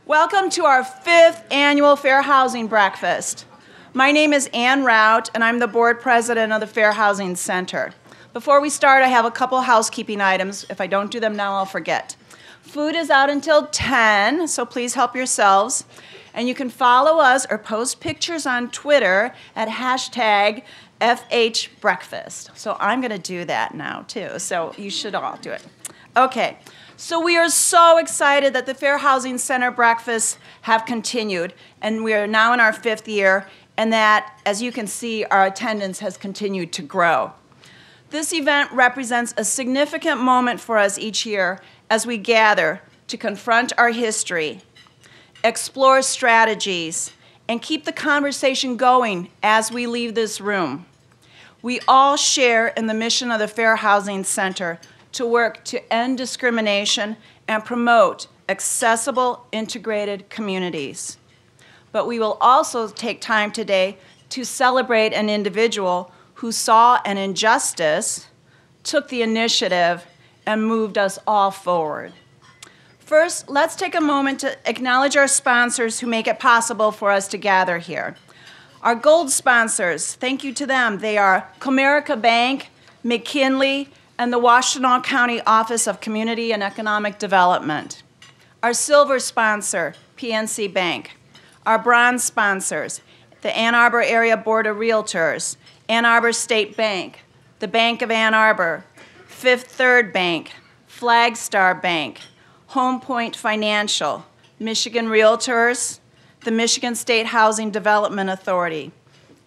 Welcome to our 5th annual Fair Housing Breakfast. My name is Ann Rout, and I'm the board president of the Fair Housing Center. Before we start, I have a couple housekeeping items. If I don't do them now, I'll forget. Food is out until 10, so please help yourselves. And you can follow us or post pictures on Twitter at hashtag FHBreakfast. So I'm going to do that now, too, so you should all do it. Okay. So we are so excited that the Fair Housing Center breakfasts have continued, and we are now in our 5th year, and that, as you can see, our attendance has continued to grow. This event represents a significant moment for us each year as we gather to confront our history, explore strategies, and keep the conversation going as we leave this room. We all share in the mission of the Fair Housing Center to work to end discrimination and promote accessible, integrated communities. But we will also take time today to celebrate an individual who saw an injustice, took the initiative, and moved us all forward. First, let's take a moment to acknowledge our sponsors who make it possible for us to gather here. Our gold sponsors, thank you to them. They are Comerica Bank, McKinley, and the Washtenaw County Office of Community and Economic Development. Our silver sponsor, PNC Bank. Our bronze sponsors, the Ann Arbor Area Board of Realtors, Ann Arbor State Bank, the Bank of Ann Arbor, Fifth Third Bank, Flagstar Bank, Home Point Financial, Michigan Realtors, the Michigan State Housing Development Authority,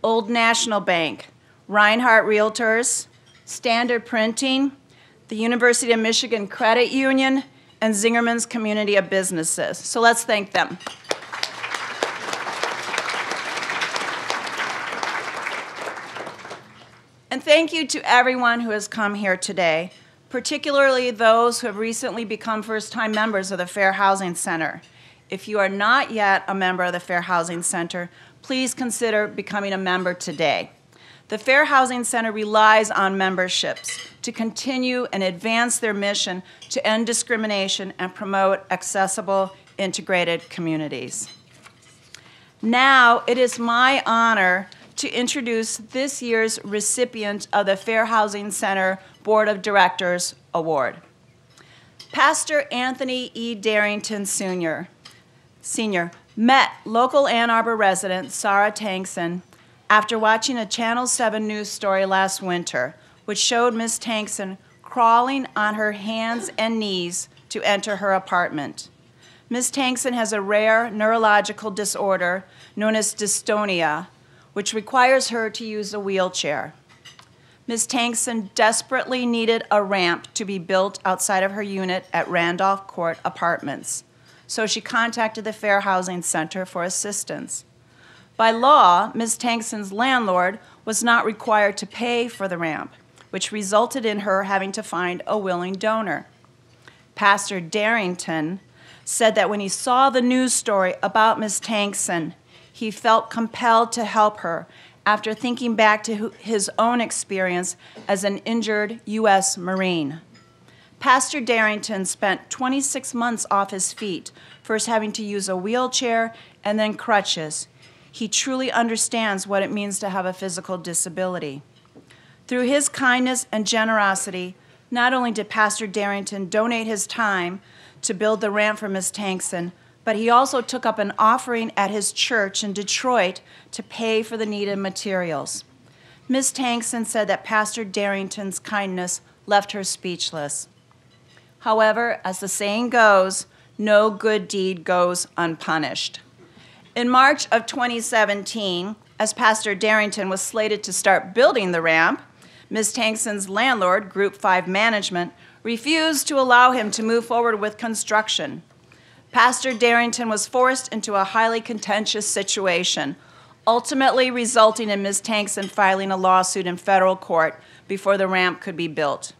Old National Bank, Reinhardt Realtors, Standard Printing, the University of Michigan Credit Union, and Zingerman's Community of Businesses. So let's thank them. And thank you to everyone who has come here today, particularly those who have recently become first-time members of the Fair Housing Center. If you are not yet a member of the Fair Housing Center, please consider becoming a member today. The Fair Housing Center relies on memberships to continue and advance their mission to end discrimination and promote accessible, integrated communities. Now, it is my honor to introduce this year's recipient of the Fair Housing Center Board of Directors Award. Pastor Anthony E. Darrington Sr. met local Ann Arbor resident Sarah Tankson after watching a Channel 7 news story last winter, which showed Ms. Tankson crawling on her hands and knees to enter her apartment. Ms. Tankson has a rare neurological disorder known as dystonia, which requires her to use a wheelchair. Ms. Tankson desperately needed a ramp to be built outside of her unit at Randolph Court Apartments, so she contacted the Fair Housing Center for assistance. By law, Ms. Tankson's landlord was not required to pay for the ramp, which resulted in her having to find a willing donor. Pastor Darrington said that when he saw the news story about Ms. Tankson, he felt compelled to help her after thinking back to his own experience as an injured U.S. Marine. Pastor Darrington spent 26 months off his feet, first having to use a wheelchair and then crutches. He truly understands what it means to have a physical disability. Through his kindness and generosity, not only did Pastor Darrington donate his time to build the ramp for Ms. Tankson, but he also took up an offering at his church in Detroit to pay for the needed materials. Ms. Tankson said that Pastor Darrington's kindness left her speechless. However, as the saying goes, no good deed goes unpunished. In March of 2017, as Pastor Darrington was slated to start building the ramp, Ms. Tankson's landlord, Group 5 Management, refused to allow him to move forward with construction. Pastor Darrington was forced into a highly contentious situation, ultimately resulting in Ms. Tankson filing a lawsuit in federal court before the ramp could be built.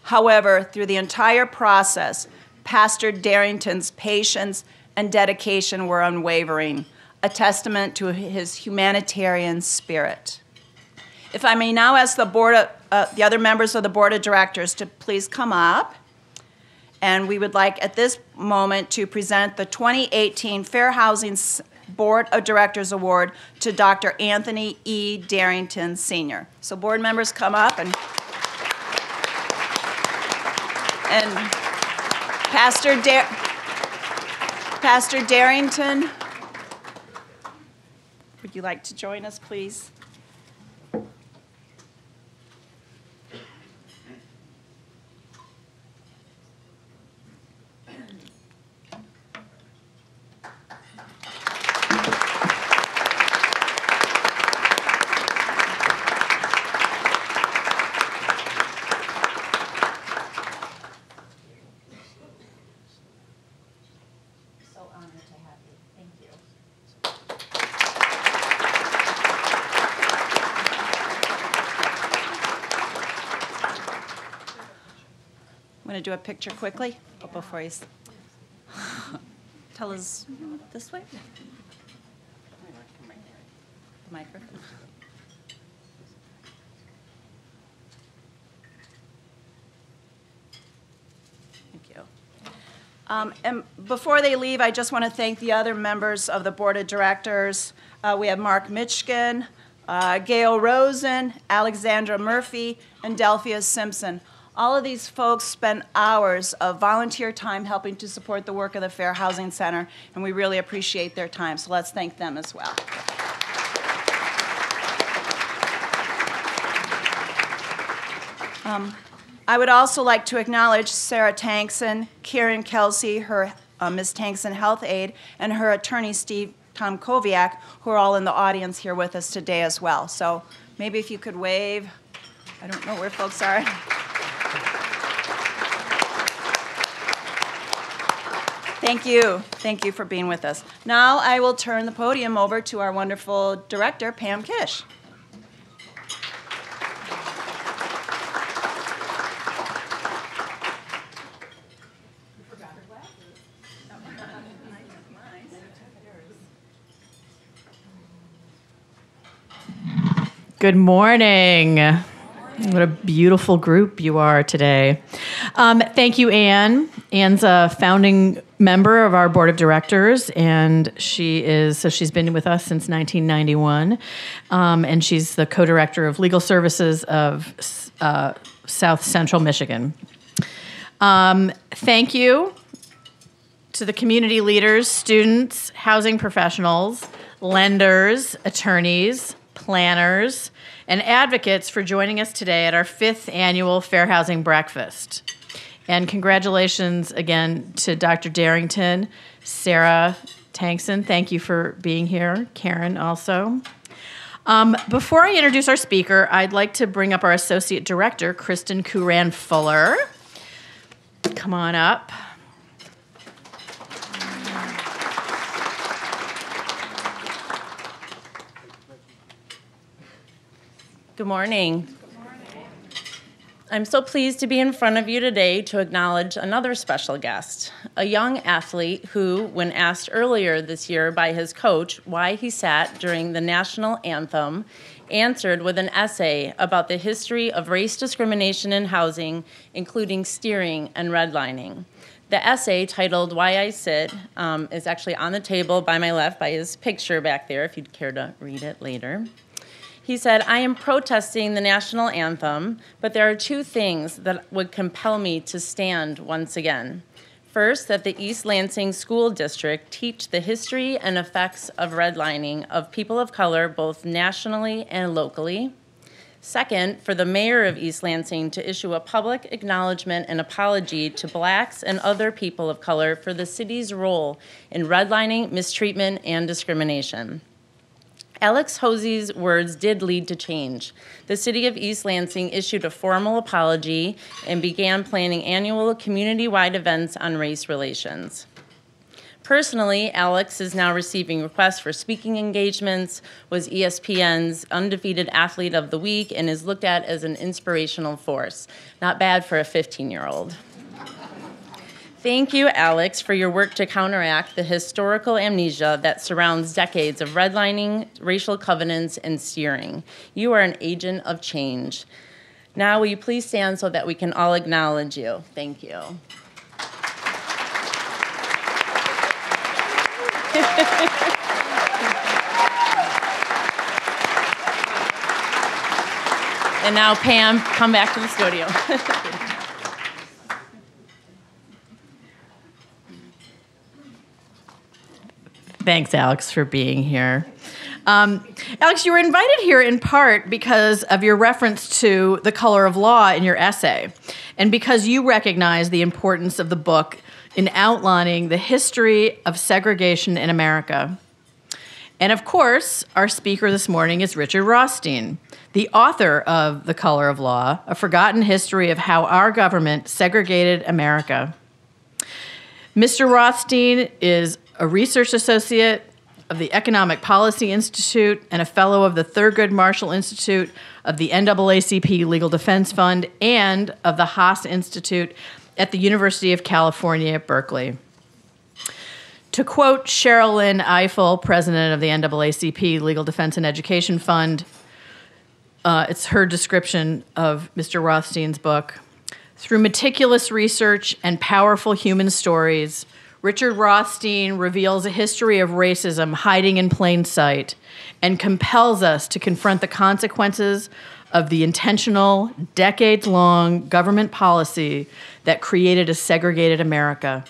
However, through the entire process, Pastor Darrington's patience and dedication were unwavering, a testament to his humanitarian spirit. If I may now ask the other members of the Board of Directors to please come up. And we would like at this moment to present the 2018 Fair Housing Board of Directors Award to Dr. Anthony E. Darrington, Sr. So board members come up and Pastor Darrington, would you like to join us, please? I'm going to do a picture quickly before he's tell us this way. The microphone. Thank you. And before they leave, I just want to thank the other members of the board of directors. We have Mark Mitchkin, Gail Rosen, Alexandra Murphy, and Delphia Simpson. All of these folks spend hours of volunteer time helping to support the work of the Fair Housing Center, and we really appreciate their time, so let's thank them as well. I would also like to acknowledge Sarah Tankson, Karen Kelsey, her Ms. Tankson Health Aide, and her attorney, Steve Tomkowiak, who are all in the audience here with us today as well. So maybe if you could wave. I don't know where folks are. Thank you. Thank you for being with us. Now I will turn the podium over to our wonderful director, Pam Kish. Good morning. What a beautiful group you are today. Thank you, Ann. Ann's a founding member of our board of directors, and she's been with us since 1991, and she's the co-director of legal services of South Central Michigan. Thank you to the community leaders, students, housing professionals, lenders, attorneys, planners, and advocates for joining us today at our 5th annual Fair Housing Breakfast. And congratulations again to Dr. Darrington, Sarah Tankson. Thank you for being here. Karen also. Before I introduce our speaker, I'd like to bring up our Associate Director, Kristen Kuran-Fuller. Come on up. Good morning. I'm so pleased to be in front of you today to acknowledge another special guest, a young athlete who, when asked earlier this year by his coach why he sat during the national anthem, answered with an essay about the history of race discrimination in housing, including steering and redlining. The essay, titled Why I Sit, is actually on the table by my left by his picture back there, if you'd care to read it later. He said, I am protesting the national anthem, but there are two things that would compel me to stand once again. First, that the East Lansing School District teach the history and effects of redlining of people of color both nationally and locally. Second, for the mayor of East Lansing to issue a public acknowledgement and apology to blacks and other people of color for the city's role in redlining, mistreatment, and discrimination. Alex Hosey's words did lead to change. The city of East Lansing issued a formal apology and began planning annual community-wide events on race relations. Personally, Alex is now receiving requests for speaking engagements, was ESPN's Undefeated Athlete of the Week, and is looked at as an inspirational force. Not bad for a 15-year-old. Thank you, Alex, for your work to counteract the historical amnesia that surrounds decades of redlining, racial covenants, and steering. You are an agent of change. Now, will you please stand so that we can all acknowledge you? Thank you. And now, Pam, come back to the studio. Thanks, Alex, for being here. Alex, you were invited here in part because of your reference to The Color of Law in your essay, and because you recognize the importance of the book in outlining the history of segregation in America. And of course, our speaker this morning is Richard Rothstein, the author of The Color of Law, A Forgotten History of How Our Government Segregated America. Mr. Rothstein is a research associate of the Economic Policy Institute and a fellow of the Thurgood Marshall Institute, of the NAACP Legal Defense Fund, and of the Haas Institute at the University of California at Berkeley. To quote Cheryl Lynn Eiffel, president of the NAACP Legal Defense and Education Fund, it's her description of Mr. Rothstein's book. Through meticulous research and powerful human stories, Richard Rothstein reveals a history of racism hiding in plain sight and compels us to confront the consequences of the intentional, decades-long government policy that created a segregated America.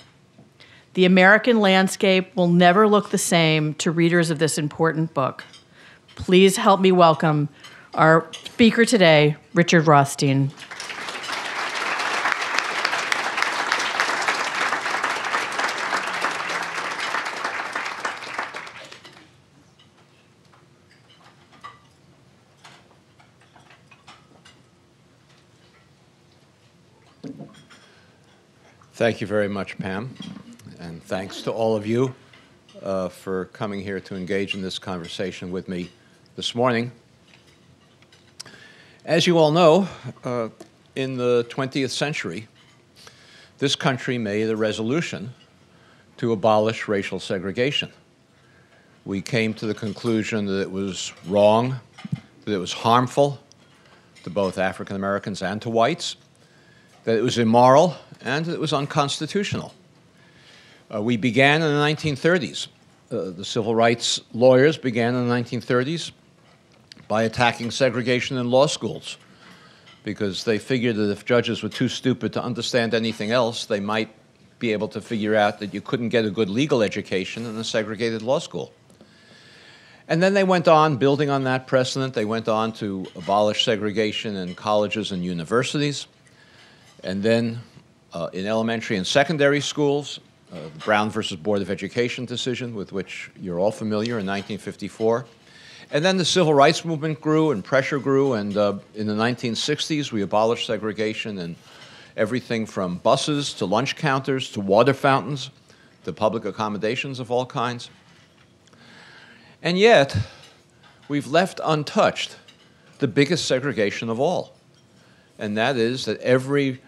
The American landscape will never look the same to readers of this important book. Please help me welcome our speaker today, Richard Rothstein. Thank you very much, Pam, and thanks to all of you for coming here to engage in this conversation with me this morning. As you all know, in the 20th century, this country made a resolution to abolish racial segregation. We came to the conclusion that it was wrong, that it was harmful to both African Americans and to whites, that it was immoral, and that it was unconstitutional. We began in the 1930s. The civil rights lawyers began in the 1930s by attacking segregation in law schools, because they figured that if judges were too stupid to understand anything else, they might be able to figure out that you couldn't get a good legal education in a segregated law school. And then they went on, building on that precedent, they went on to abolish segregation in colleges and universities. And then in elementary and secondary schools, the Brown versus Board of Education decision, with which you're all familiar, in 1954. And then the civil rights movement grew and pressure grew, and in the 1960s we abolished segregation in everything from buses to lunch counters to water fountains to public accommodations of all kinds. And yet, we've left untouched the biggest segregation of all, and that is that every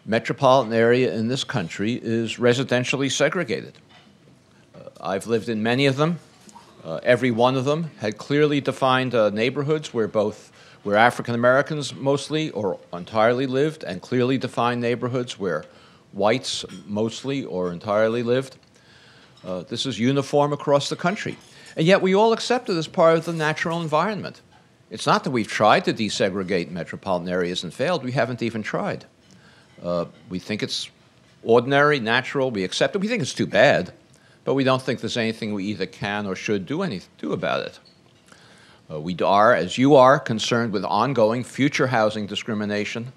metropolitan area in this country is residentially segregated. I've lived in many of them. Every one of them had clearly defined neighborhoods where African Americans mostly or entirely lived, and clearly defined neighborhoods where whites mostly or entirely lived. This is uniform across the country. And yet we all accept it as part of the natural environment. It's not that we've tried to desegregate metropolitan areas and failed. We haven't even tried. We think it's ordinary, natural, we accept it. We think it's too bad, but we don't think there's anything we either can or should do about it. We are, as you are, concerned with ongoing future housing discrimination,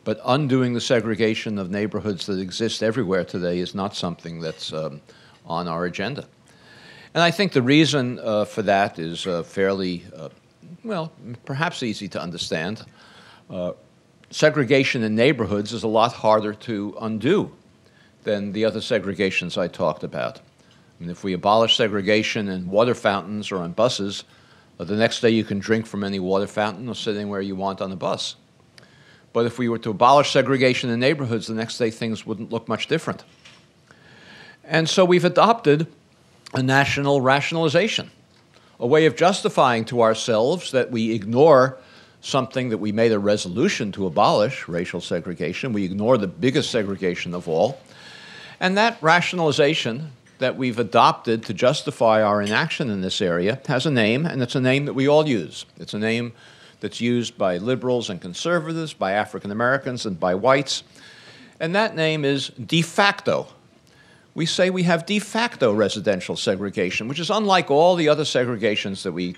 but undoing the segregation of neighborhoods that exist everywhere today is not something that's on our agenda. And I think the reason for that is fairly, well, perhaps easy to understand. Segregation in neighborhoods is a lot harder to undo than the other segregations I talked about. I mean, if we abolish segregation in water fountains or on buses, the next day you can drink from any water fountain or sit anywhere you want on the bus. But if we were to abolish segregation in neighborhoods, the next day things wouldn't look much different. And so we've adopted a national rationalization, a way of justifying to ourselves that we ignore something that we made a resolution to abolish, racial segregation. We ignore the biggest segregation of all. And that rationalization that we've adopted to justify our inaction in this area has a name, and it's a name that we all use. It's a name that's used by liberals and conservatives, by African Americans and by whites, and that name is de facto. We say we have de facto residential segregation, which is unlike all the other segregations that we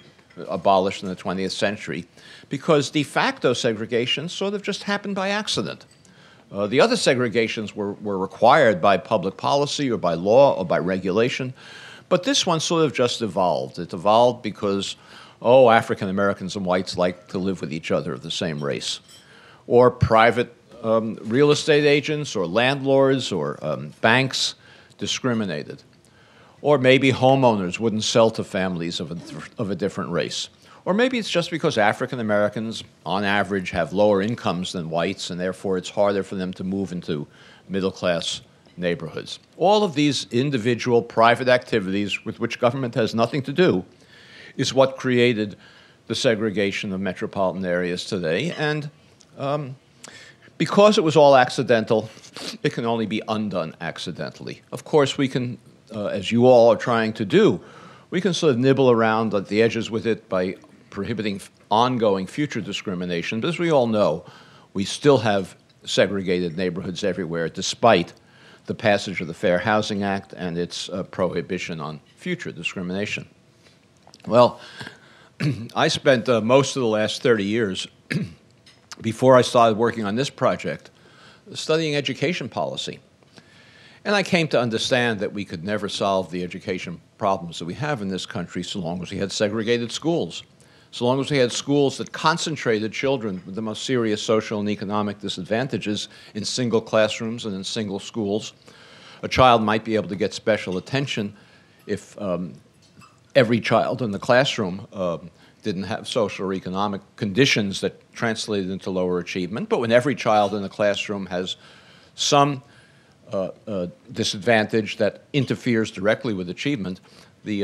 abolished in the 20th century, because de facto segregation sort of just happened by accident. The other segregations were required by public policy or by law or by regulation, but this one sort of just evolved. It evolved because, African Americans and whites like to live with each other of the same race, or private real estate agents or landlords or banks discriminated, or maybe homeowners wouldn't sell to families of a different race. Or maybe it's just because African Americans, on average, have lower incomes than whites, and therefore it's harder for them to move into middle-class neighborhoods. All of these individual private activities with which government has nothing to do is what created the segregation of metropolitan areas today. And because it was all accidental, it can only be undone accidentally. Of course, we can, as you all are trying to do, we can sort of nibble around at the edges with it by prohibiting ongoing future discrimination. But as we all know, we still have segregated neighborhoods everywhere, despite the passage of the Fair Housing Act and its prohibition on future discrimination. Well, I spent most of the last 30 years, before I started working on this project, studying education policy. And I came to understand that we could never solve the education problems that we have in this country so long as we had segregated schools, so long as we had schools that concentrated children with the most serious social and economic disadvantages in single classrooms and in single schools. A child might be able to get special attention if every child in the classroom didn't have social or economic conditions that translated into lower achievement. But when every child in the classroom has some disadvantage that interferes directly with achievement, the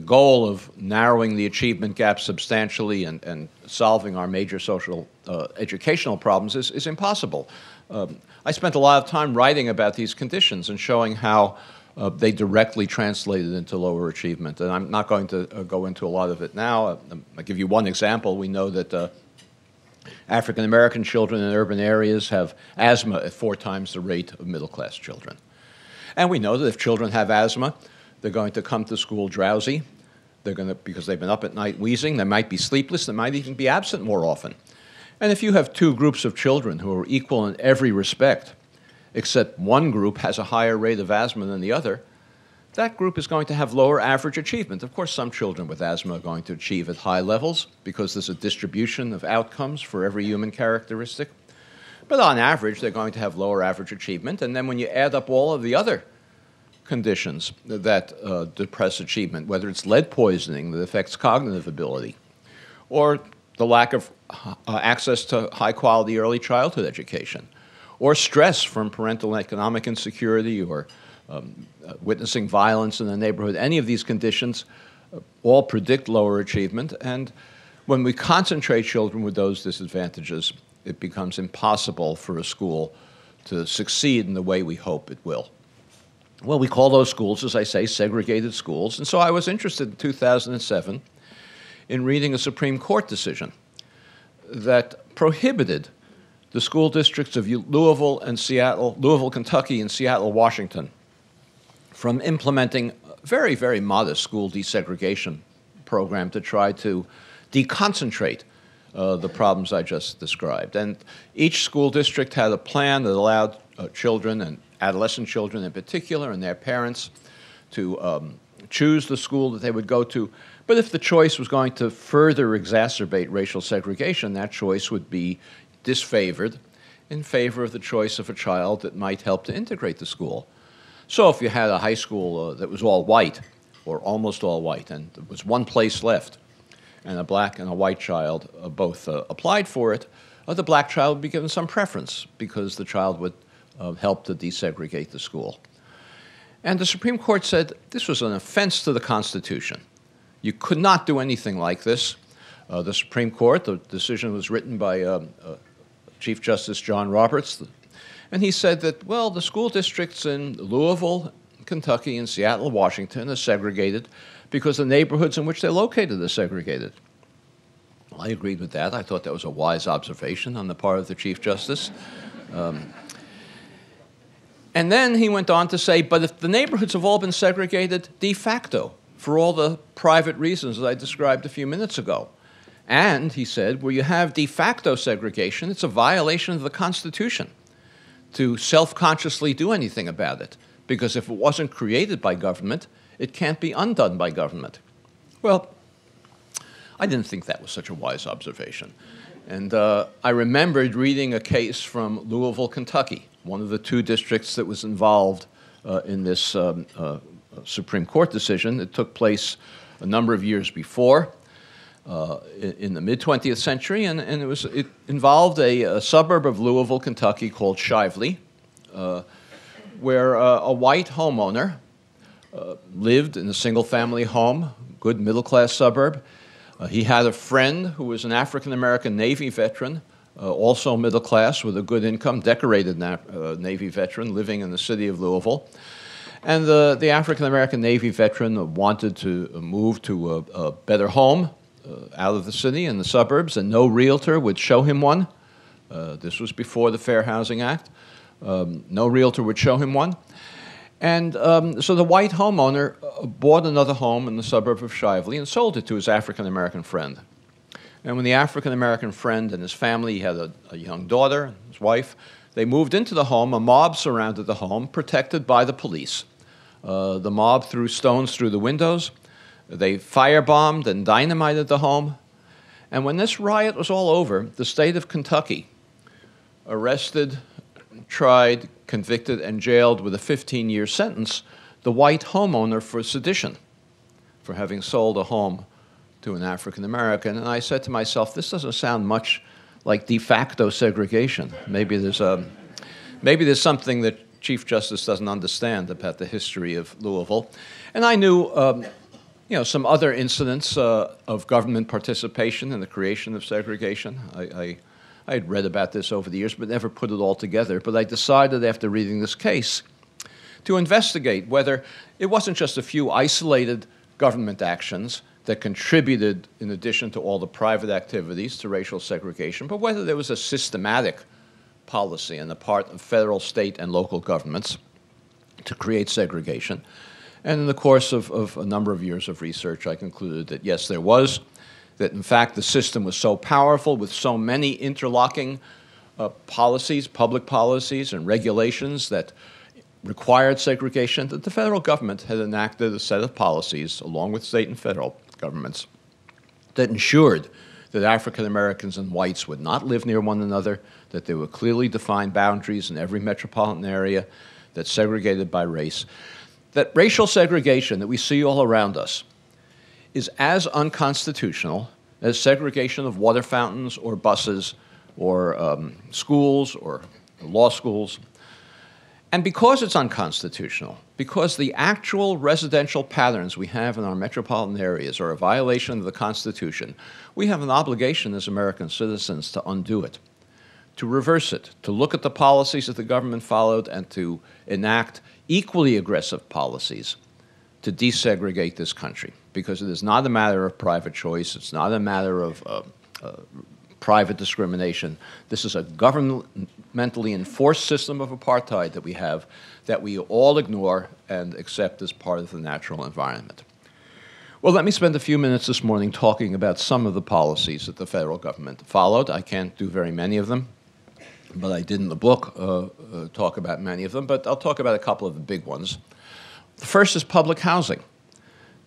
goal of narrowing the achievement gap substantially and solving our major social educational problems is impossible. I spent a lot of time writing about these conditions and showing how they directly translated into lower achievement. And I'm not going to go into a lot of it now. I'll give you one example. We know that African American children in urban areas have asthma at 4 times the rate of middle-class children. And we know that if children have asthma, they're going to come to school drowsy. They're going to, because they've been up at night wheezing, they might be sleepless, they might even be absent more often. And if you have 2 groups of children who are equal in every respect, except one group has a higher rate of asthma than the other, that group is going to have lower average achievement. Of course, some children with asthma are going to achieve at high levels because there's a distribution of outcomes for every human characteristic. But on average, they're going to have lower average achievement. And then when you add up all of the other conditions that depress achievement, whether it's lead poisoning that affects cognitive ability, or the lack of access to high-quality early childhood education, or stress from parental and economic insecurity, or witnessing violence in the neighborhood, any of these conditions all predict lower achievement. And when we concentrate children with those disadvantages, it becomes impossible for a school to succeed in the way we hope it will. Well, we call those schools, as I say, segregated schools. And so I was interested in 2007 in reading a Supreme Court decision that prohibited the school districts of Louisville and Seattle, Louisville, Kentucky, and Seattle, Washington, from implementing a very, very modest school desegregation program to try to deconcentrate the problems I just described. And each school district had a plan that allowed children, and adolescent children in particular, and their parents to choose the school that they would go to. But if the choice was going to further exacerbate racial segregation, that choice would be disfavored in favor of the choice of a child that might help to integrate the school. So if you had a high school that was all white, or almost all white, and there was one place left, and a black and a white child both applied for it, the black child would be given some preference because the child would help to desegregate the school. And the Supreme Court said this was an offense to the Constitution. You could not do anything like this. The Supreme Court, the decision was written by Chief Justice John Roberts, and he said that, well, the school districts in Louisville, Kentucky and Seattle, Washington are segregated because the neighborhoods in which they're located are segregated. Well, I agreed with that. I thought that was a wise observation on the part of the Chief Justice. And then he went on to say, but if the neighborhoods have all been segregated de facto for all the private reasons that I described a few minutes ago, and, he said, where you have de facto segregation, it's a violation of the Constitution to self-consciously do anything about it, because if it wasn't created by government, it can't be undone by government. Well, I didn't think that was such a wise observation. And I remembered reading a case from Louisville, Kentucky, one of the two districts that was involved in this Supreme Court decision. It took place a number of years before, in the mid-20th century, and it involved a suburb of Louisville, Kentucky called Shively, where a white homeowner lived in a single-family home, good middle-class suburb. He had a friend who was an African-American Navy veteran, also middle class with a good income, decorated Navy veteran living in the city of Louisville. And the African-American Navy veteran wanted to move to a better home out of the city in the suburbs, and no realtor would show him one. This was before the Fair Housing Act. No realtor would show him one. And so the white homeowner bought another home in the suburb of Shively and sold it to his African-American friend. And when the African-American friend and his family, he had a young daughter, his wife, they moved into the home. A mob surrounded the home, protected by the police. The mob threw stones through the windows. They firebombed and dynamited the home. And when this riot was all over, the state of Kentucky arrested, tried, convicted, and jailed with a 15-year sentence the white homeowner for sedition, for having sold a home to an African-American. And I said to myself, this doesn't sound much like de facto segregation. Maybe there's something that Chief Justice doesn't understand about the history of Louisville. And I knew some other incidents of government participation in the creation of segregation. I had read about this over the years, but never put it all together. But I decided after reading this case to investigate whether it wasn't just a few isolated government actions that contributed, in addition to all the private activities, to racial segregation, but whether there was a systematic policy on the part of federal, state, and local governments to create segregation. And in the course of a number of years of research, I concluded that yes, there was, that in fact the system was so powerful with so many interlocking policies, public policies, and regulations that required segregation, that the federal government had enacted a set of policies, along with state and federal governments, that ensured that African Americans and whites would not live near one another, that there were clearly defined boundaries in every metropolitan area, that segregated by race. That racial segregation that we see all around us is as unconstitutional as segregation of water fountains or buses or schools or law schools. And because it's unconstitutional, because the actual residential patterns we have in our metropolitan areas are a violation of the Constitution, we have an obligation as American citizens to undo it, to reverse it, to look at the policies that the government followed and to enact equally aggressive policies to desegregate this country. Because it is not a matter of private choice, it's not a matter of private discrimination. This is a governmentally enforced system of apartheid that we have that we all ignore and accept as part of the natural environment. Well, let me spend a few minutes this morning talking about some of the policies that the federal government followed. I can't do very many of them, but I did in the book talk about many of them, but I'll talk about a couple of the big ones. The first is public housing.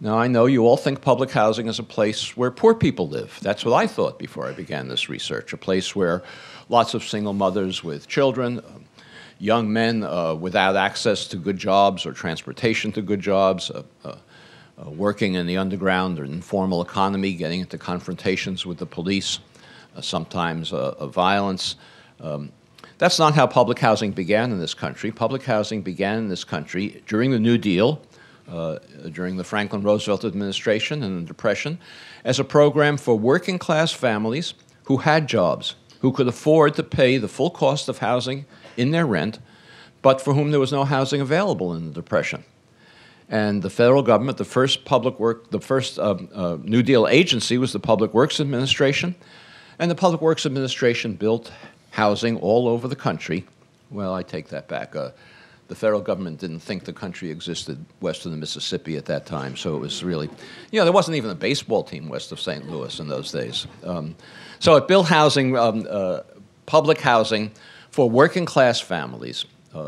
Now, I know you all think public housing is a place where poor people live. That's what I thought before I began this research, a place where lots of single mothers with children, young men without access to good jobs or transportation to good jobs, working in the underground or informal economy, getting into confrontations with the police, sometimes violence. That's not how public housing began in this country. Public housing began in this country during the New Deal, during the Franklin Roosevelt administration and the Depression, as a program for working-class families who had jobs, who could afford to pay the full cost of housing in their rent, but for whom there was no housing available in the Depression. And the federal government, the first New Deal agency was the Public Works Administration. And the Public Works Administration built housing all over the country. Well, I take that back. The federal government didn't think the country existed west of the Mississippi at that time, so it was really, there wasn't even a baseball team west of St. Louis in those days. So it built housing, public housing for working class families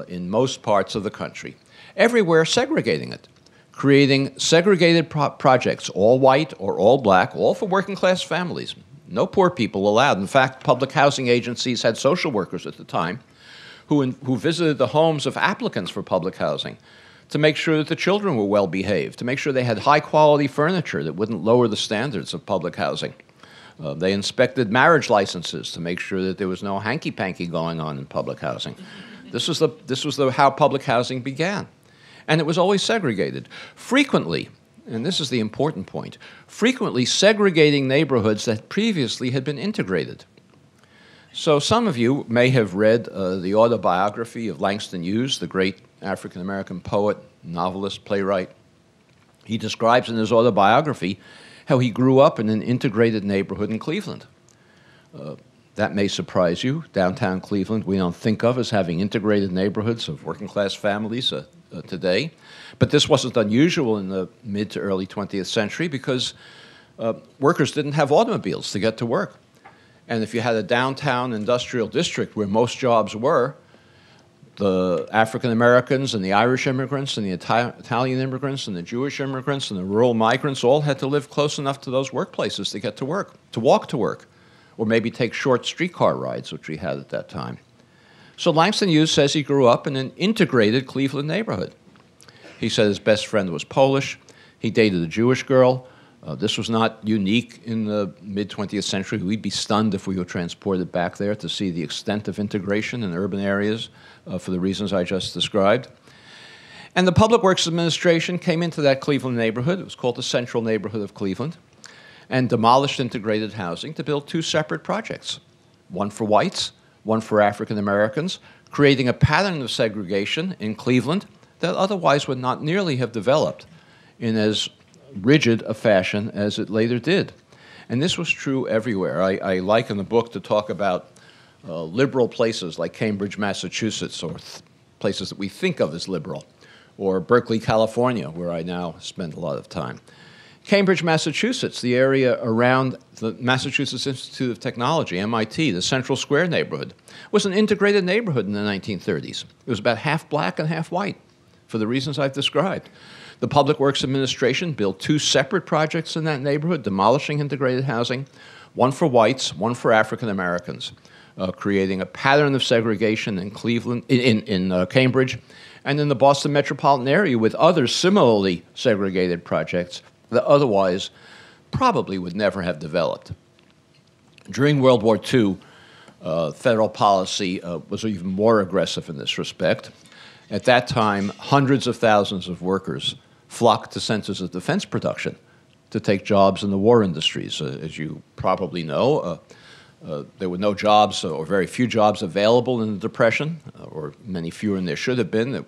in most parts of the country, everywhere segregating it, creating segregated projects, all white or all black, all for working class families. No poor people allowed. In fact, public housing agencies had social workers at the time who visited the homes of applicants for public housing to make sure that the children were well behaved, to make sure they had high quality furniture that wouldn't lower the standards of public housing. They inspected marriage licenses to make sure that there was no hanky-panky going on in public housing. This was how public housing began. And it was always segregated. Frequently, and this is the important point, frequently segregating neighborhoods that previously had been integrated. So some of you may have read the autobiography of Langston Hughes, the great African-American poet, novelist, playwright. He describes in his autobiography how he grew up in an integrated neighborhood in Cleveland. That may surprise you. Downtown Cleveland we don't think of as having integrated neighborhoods of working-class families today. But this wasn't unusual in the mid to early 20th century because workers didn't have automobiles to get to work. And if you had a downtown industrial district where most jobs were, the African Americans and the Irish immigrants and the Italian immigrants and the Jewish immigrants and the rural migrants all had to live close enough to those workplaces to get to work, to walk to work, or maybe take short streetcar rides, which we had at that time. So Langston Hughes says he grew up in an integrated Cleveland neighborhood. He said his best friend was Polish. He dated a Jewish girl. This was not unique in the mid-20th century. We'd be stunned if we were transported back there to see the extent of integration in urban areas for the reasons I just described. And the Public Works Administration came into that Cleveland neighborhood. It was called the Central Neighborhood of Cleveland, and demolished integrated housing to build two separate projects, one for whites, one for African Americans, creating a pattern of segregation in Cleveland that otherwise would not nearly have developed in as rigid a fashion as it later did. And this was true everywhere. I like in the book to talk about liberal places like Cambridge, Massachusetts, or places that we think of as liberal, or Berkeley, California, where I now spend a lot of time. Cambridge, Massachusetts, the area around the Massachusetts Institute of Technology, MIT, the Central Square neighborhood, was an integrated neighborhood in the 1930s. It was about half black and half white, for the reasons I've described. The Public Works Administration built two separate projects in that neighborhood, demolishing integrated housing, one for whites, one for African Americans, creating a pattern of segregation in Cambridge, and in the Boston metropolitan area with other similarly segregated projects that otherwise probably would never have developed. During World War II, federal policy was even more aggressive in this respect. At that time, hundreds of thousands of workers flocked to centers of defense production to take jobs in the war industries. As you probably know, there were no jobs or very few jobs available in the Depression, or many fewer than there should have been.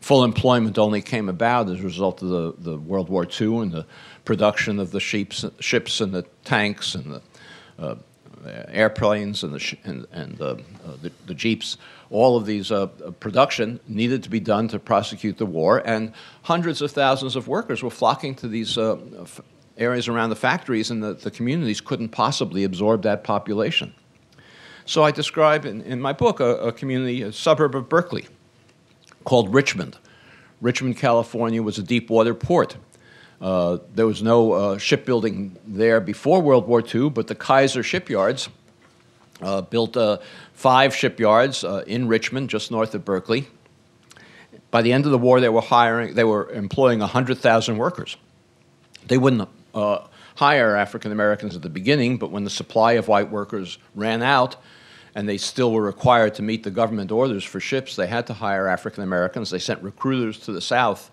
Full employment only came about as a result of the World War II and the production of the ships and the tanks and the airplanes and the jeeps. All of these production needed to be done to prosecute the war, and hundreds of thousands of workers were flocking to these areas around the factories, and the communities couldn't possibly absorb that population. So I describe in my book a community, a suburb of Berkeley, called Richmond. Richmond, California was a deep water port. There was no shipbuilding there before World War II, but the Kaiser shipyards built 5 shipyards in Richmond, just north of Berkeley. By the end of the war, they were employing 100,000 workers. They wouldn't hire African Americans at the beginning, but when the supply of white workers ran out, and they still were required to meet the government orders for ships, they had to hire African Americans. They sent recruiters to the South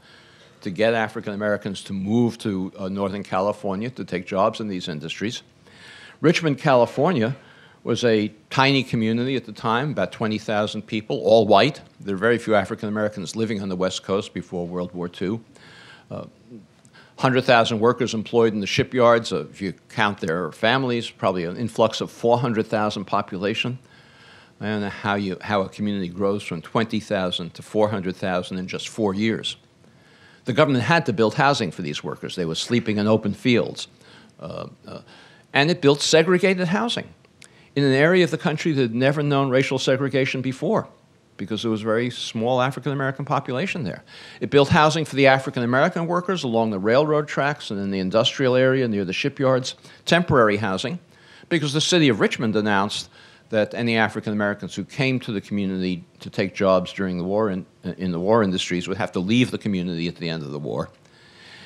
to get African Americans to move to Northern California to take jobs in these industries. Richmond, California was a tiny community at the time, about 20,000 people, all white. There were very few African Americans living on the West Coast before World War II. 100,000 workers employed in the shipyards. If you count their families, probably an influx of 400,000 population. I don't know how a community grows from 20,000 to 400,000 in just 4 years. The government had to build housing for these workers. They were sleeping in open fields. And it built segregated housing in an area of the country that had never known racial segregation before, because there was a very small African-American population there. It built housing for the African-American workers along the railroad tracks and in the industrial area near the shipyards, temporary housing, because the city of Richmond announced that any African-Americans who came to the community to take jobs during the war in the war industries would have to leave the community at the end of the war.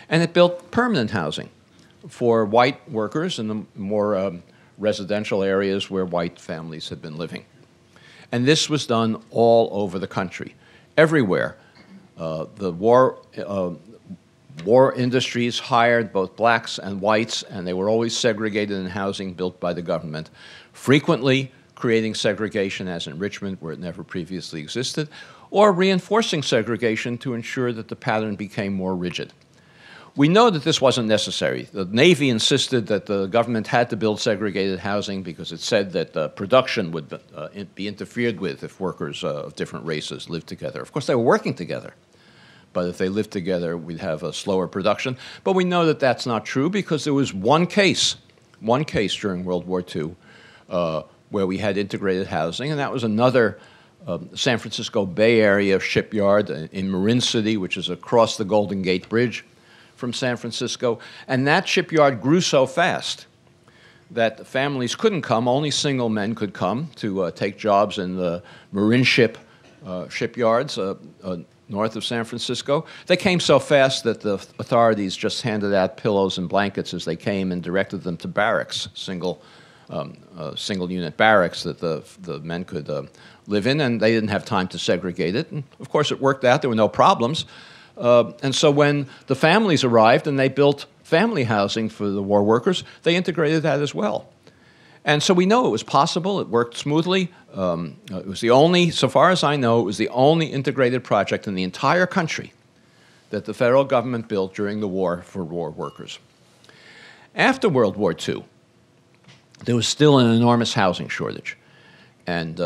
And it built permanent housing for white workers in the more residential areas where white families had been living. And this was done all over the country, everywhere. The war industries hired both blacks and whites, and they were always segregated in housing built by the government, frequently creating segregation, as in Richmond, where it never previously existed, or reinforcing segregation to ensure that the pattern became more rigid. We know that this wasn't necessary. The Navy insisted that the government had to build segregated housing because it said that production would be interfered with if workers of different races lived together. Of course, they were working together, but if they lived together, we'd have a slower production. But we know that that's not true because there was one case during World War II where we had integrated housing, and that was another San Francisco Bay Area shipyard in Marin City, which is across the Golden Gate Bridge from San Francisco. And that shipyard grew so fast that families couldn't come. Only single men could come to take jobs in the Marin shipyards north of San Francisco. They came so fast that the authorities just handed out pillows and blankets as they came and directed them to barracks, single-unit barracks that the men could live in, and they didn't have time to segregate it. And of course, it worked out. There were no problems. And so when the families arrived and they built family housing for the war workers, they integrated that as well. And so we know it was possible. It worked smoothly. It was the only, so far as I know, it was the only integrated project in the entire country that the federal government built during the war for war workers. After World War II, there was still an enormous housing shortage. And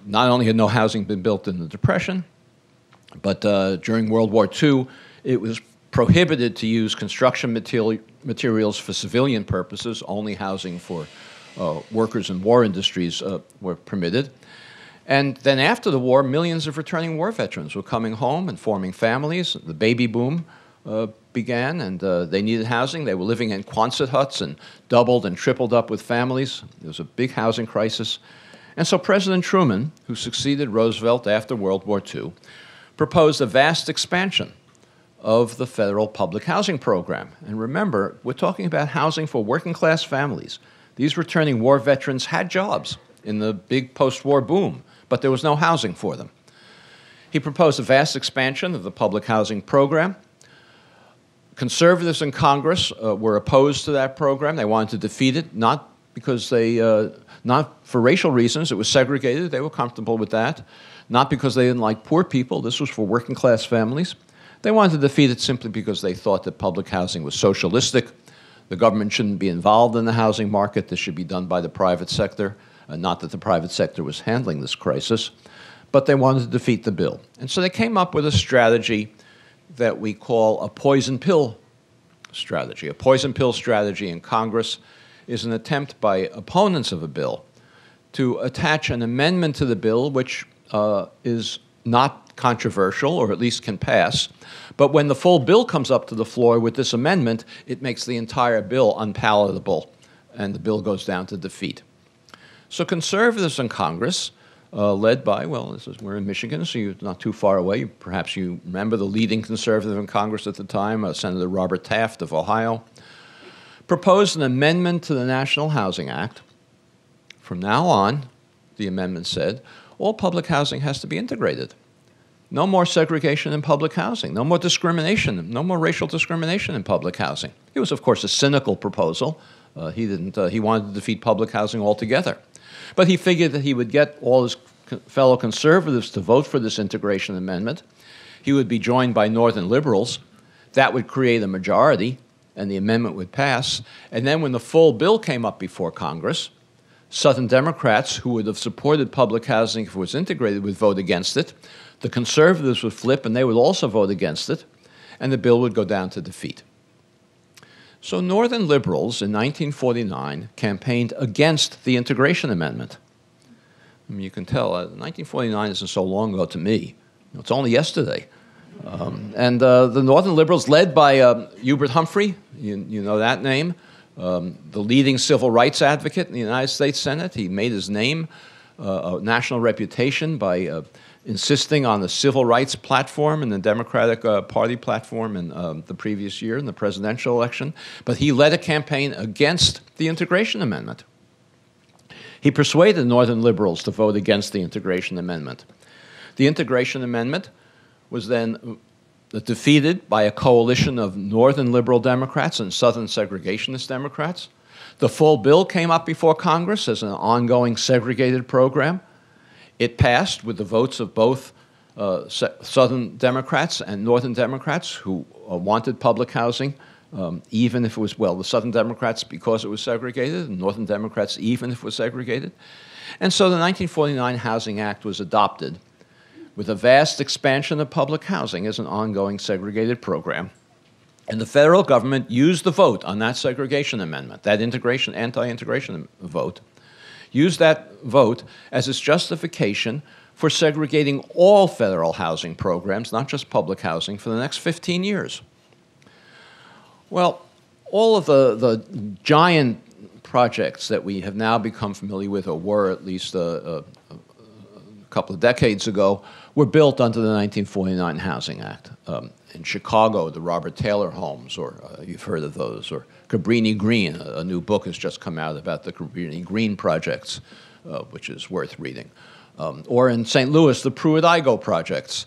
not only had no housing been built in the Depression, but during World War II, it was prohibited to use construction materials for civilian purposes. Only housing for workers in war industries were permitted. And then after the war, millions of returning war veterans were coming home and forming families. The baby boom began, and they needed housing. They were living in Quonset huts and doubled and tripled up with families. There was a big housing crisis. And so President Truman, who succeeded Roosevelt after World War II, proposed a vast expansion of the federal public housing program. And remember, we're talking about housing for working-class families. These returning war veterans had jobs in the big post-war boom, but there was no housing for them. He proposed a vast expansion of the public housing program. Conservatives in Congress were opposed to that program. They wanted to defeat it, not because not for racial reasons. It was segregated. They were comfortable with that. Not because they didn't like poor people. This was for working-class families. They wanted to defeat it simply because they thought that public housing was socialistic. The government shouldn't be involved in the housing market. This should be done by the private sector. Not that the private sector was handling this crisis, but they wanted to defeat the bill. And so they came up with a strategy that we call a poison pill strategy. A poison pill strategy in Congress is an attempt by opponents of a bill to attach an amendment to the bill which is not controversial, or at least can pass. But when the full bill comes up to the floor with this amendment, it makes the entire bill unpalatable, and the bill goes down to defeat. So conservatives in Congress, led by, well, we're in Michigan, so you're not too far away. Perhaps you remember the leading conservative in Congress at the time, Senator Robert Taft of Ohio, proposed an amendment to the National Housing Act. From now on, the amendment said, all public housing has to be integrated. No more segregation in public housing. No more discrimination. No more racial discrimination in public housing. It was, of course, a cynical proposal. He wanted to defeat public housing altogether. But he figured that he would get all his fellow conservatives to vote for this integration amendment. He would be joined by Northern liberals That would create a majority, and the amendment would pass. And then when the full bill came up before Congress, Southern Democrats, who would have supported public housing if it was integrated, would vote against it. The conservatives would flip, and they would also vote against it, and the bill would go down to defeat. So Northern liberals in 1949 campaigned against the Integration Amendment. I mean, you can tell, 1949 isn't so long ago to me. It's only yesterday. The Northern liberals, led by Hubert Humphrey, you know that name, the leading civil rights advocate in the United States Senate. He made his name a national reputation by insisting on the civil rights platform and the Democratic Party platform in the previous year in the presidential election. But he led a campaign against the Integration Amendment. He persuaded Northern liberals to vote against the Integration Amendment. The Integration Amendment was then defeated by a coalition of Northern liberal Democrats and Southern segregationist Democrats. The full bill came up before Congress as an ongoing segregated program. It passed with the votes of both Southern Democrats and Northern Democrats who wanted public housing, even if it was, well, the Southern Democrats because it was segregated, and Northern Democrats even if it was segregated. And so the 1949 Housing Act was adopted with a vast expansion of public housing as an ongoing segregated program. And the federal government used the vote on that segregation amendment, that anti-integration vote, used that vote as its justification for segregating all federal housing programs, not just public housing, for the next 15 years. Well, all of the giant projects that we have now become familiar with, or were at least a couple of decades ago, were built under the 1949 Housing Act. In Chicago, the Robert Taylor homes, or you've heard of those, or Cabrini Green, a new book has just come out about the Cabrini Green projects, which is worth reading. Or in St. Louis, the Pruitt-Igoe Projects.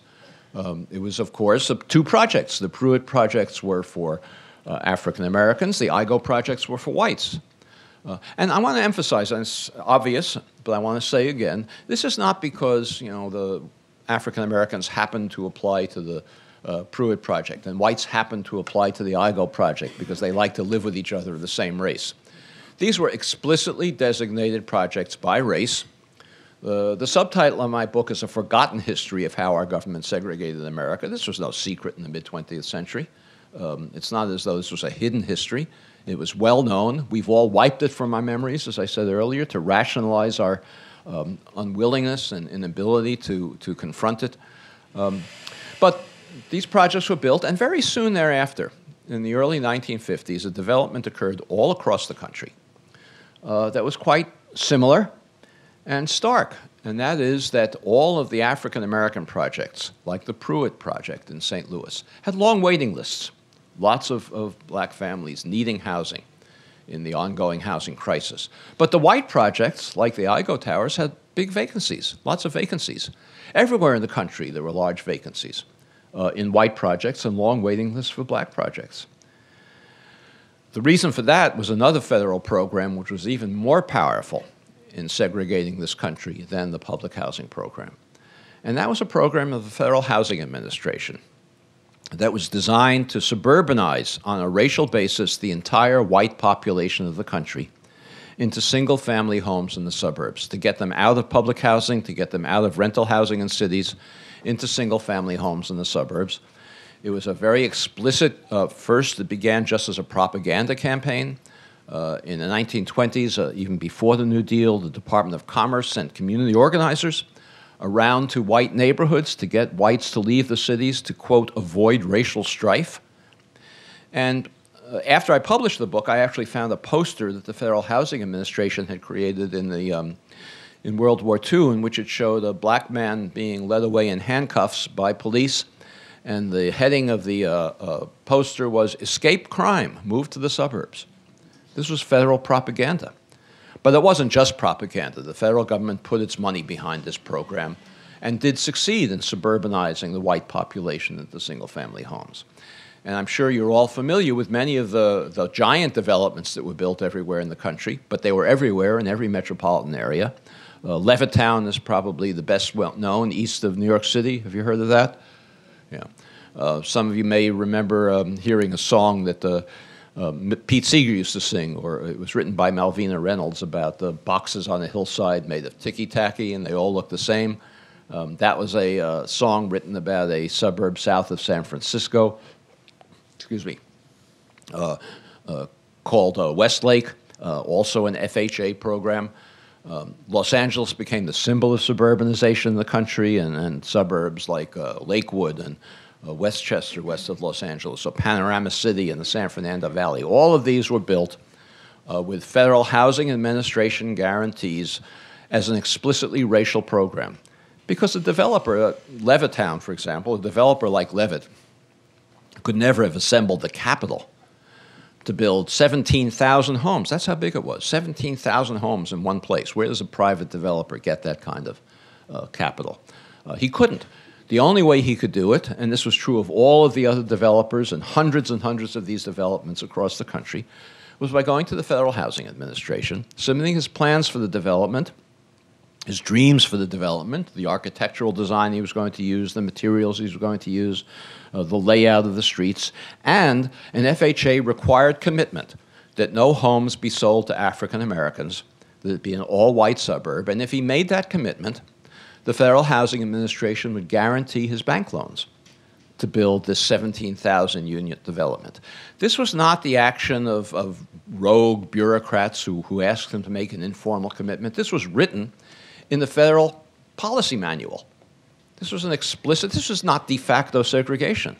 It was, of course, two projects. The Pruitt projects were for African Americans. The Igoe projects were for whites. And I want to emphasize, and it's obvious, but I want to say again, this is not because, you know, the African Americans happened to apply to the Pruitt project and whites happened to apply to the Igoe project because they like to live with each other of the same race. These were explicitly designated projects by race. The subtitle of my book is A Forgotten History of How Our Government Segregated America. This was no secret in the mid-20th century. It's not as though this was a hidden history. It was well known. We've all wiped it from our memories, as I said earlier, to rationalize our unwillingness and inability to confront it. But these projects were built, and very soon thereafter, in the early 1950s, a development occurred all across the country that was quite similar and stark, and that is that all of the African American projects, like the Pruitt project in St. Louis, had long waiting lists, lots of black families needing housing in the ongoing housing crisis. But the white projects, like the Igoe Towers, had big vacancies, lots of vacancies. Everywhere in the country there were large vacancies in white projects and long waiting lists for black projects. The reason for that was another federal program which was even more powerful in segregating this country than the public housing program. And that was a program of the Federal Housing Administration that was designed to suburbanize on a racial basis the entire white population of the country into single-family homes in the suburbs, to get them out of public housing, to get them out of rental housing in cities, into single-family homes in the suburbs. It was a very explicit, first it began just as a propaganda campaign. In the 1920s, even before the New Deal, the Department of Commerce sent community organizers around to white neighborhoods to get whites to leave the cities to, quote, avoid racial strife. And after I published the book, I actually found a poster that the Federal Housing Administration had created in World War II, in which it showed a black man being led away in handcuffs by police, and the heading of the poster was, "Escape crime, move to the suburbs." This was federal propaganda. But it wasn't just propaganda. The federal government put its money behind this program and did succeed in suburbanizing the white population into single-family homes. And I'm sure you're all familiar with many of the giant developments that were built everywhere in the country, but they were everywhere in every metropolitan area. Levittown is probably the best known east of New York City. Have you heard of that? Yeah. Some of you may remember hearing a song that Pete Seeger used to sing, or it was written by Malvina Reynolds, about the boxes on a hillside made of ticky-tacky, and they all look the same. That was a song written about a suburb south of San Francisco, called Westlake, also an FHA program. Los Angeles became the symbol of suburbanization in the country, and suburbs like Lakewood and Westchester, west of Los Angeles, so Panorama City and the San Fernando Valley. All of these were built with federal housing administration guarantees as an explicitly racial program. Because a developer, Levittown, for example, a developer like Levitt could never have assembled the capital to build 17,000 homes. That's how big it was, 17,000 homes in one place. Where does a private developer get that kind of capital? He couldn't. The only way he could do it, and this was true of all of the other developers and hundreds of these developments across the country, was by going to the Federal Housing Administration, submitting his plans for the development, his dreams for the development, the architectural design he was going to use, the materials he was going to use, the layout of the streets, and an FHA required commitment that no homes be sold to African Americans, that it be an all-white suburb, and if he made that commitment, the Federal Housing Administration would guarantee his bank loans to build this 17,000 unit development. This was not the action of rogue bureaucrats who asked him to make an informal commitment. This was written in the federal policy manual. This was this was not de facto segregation.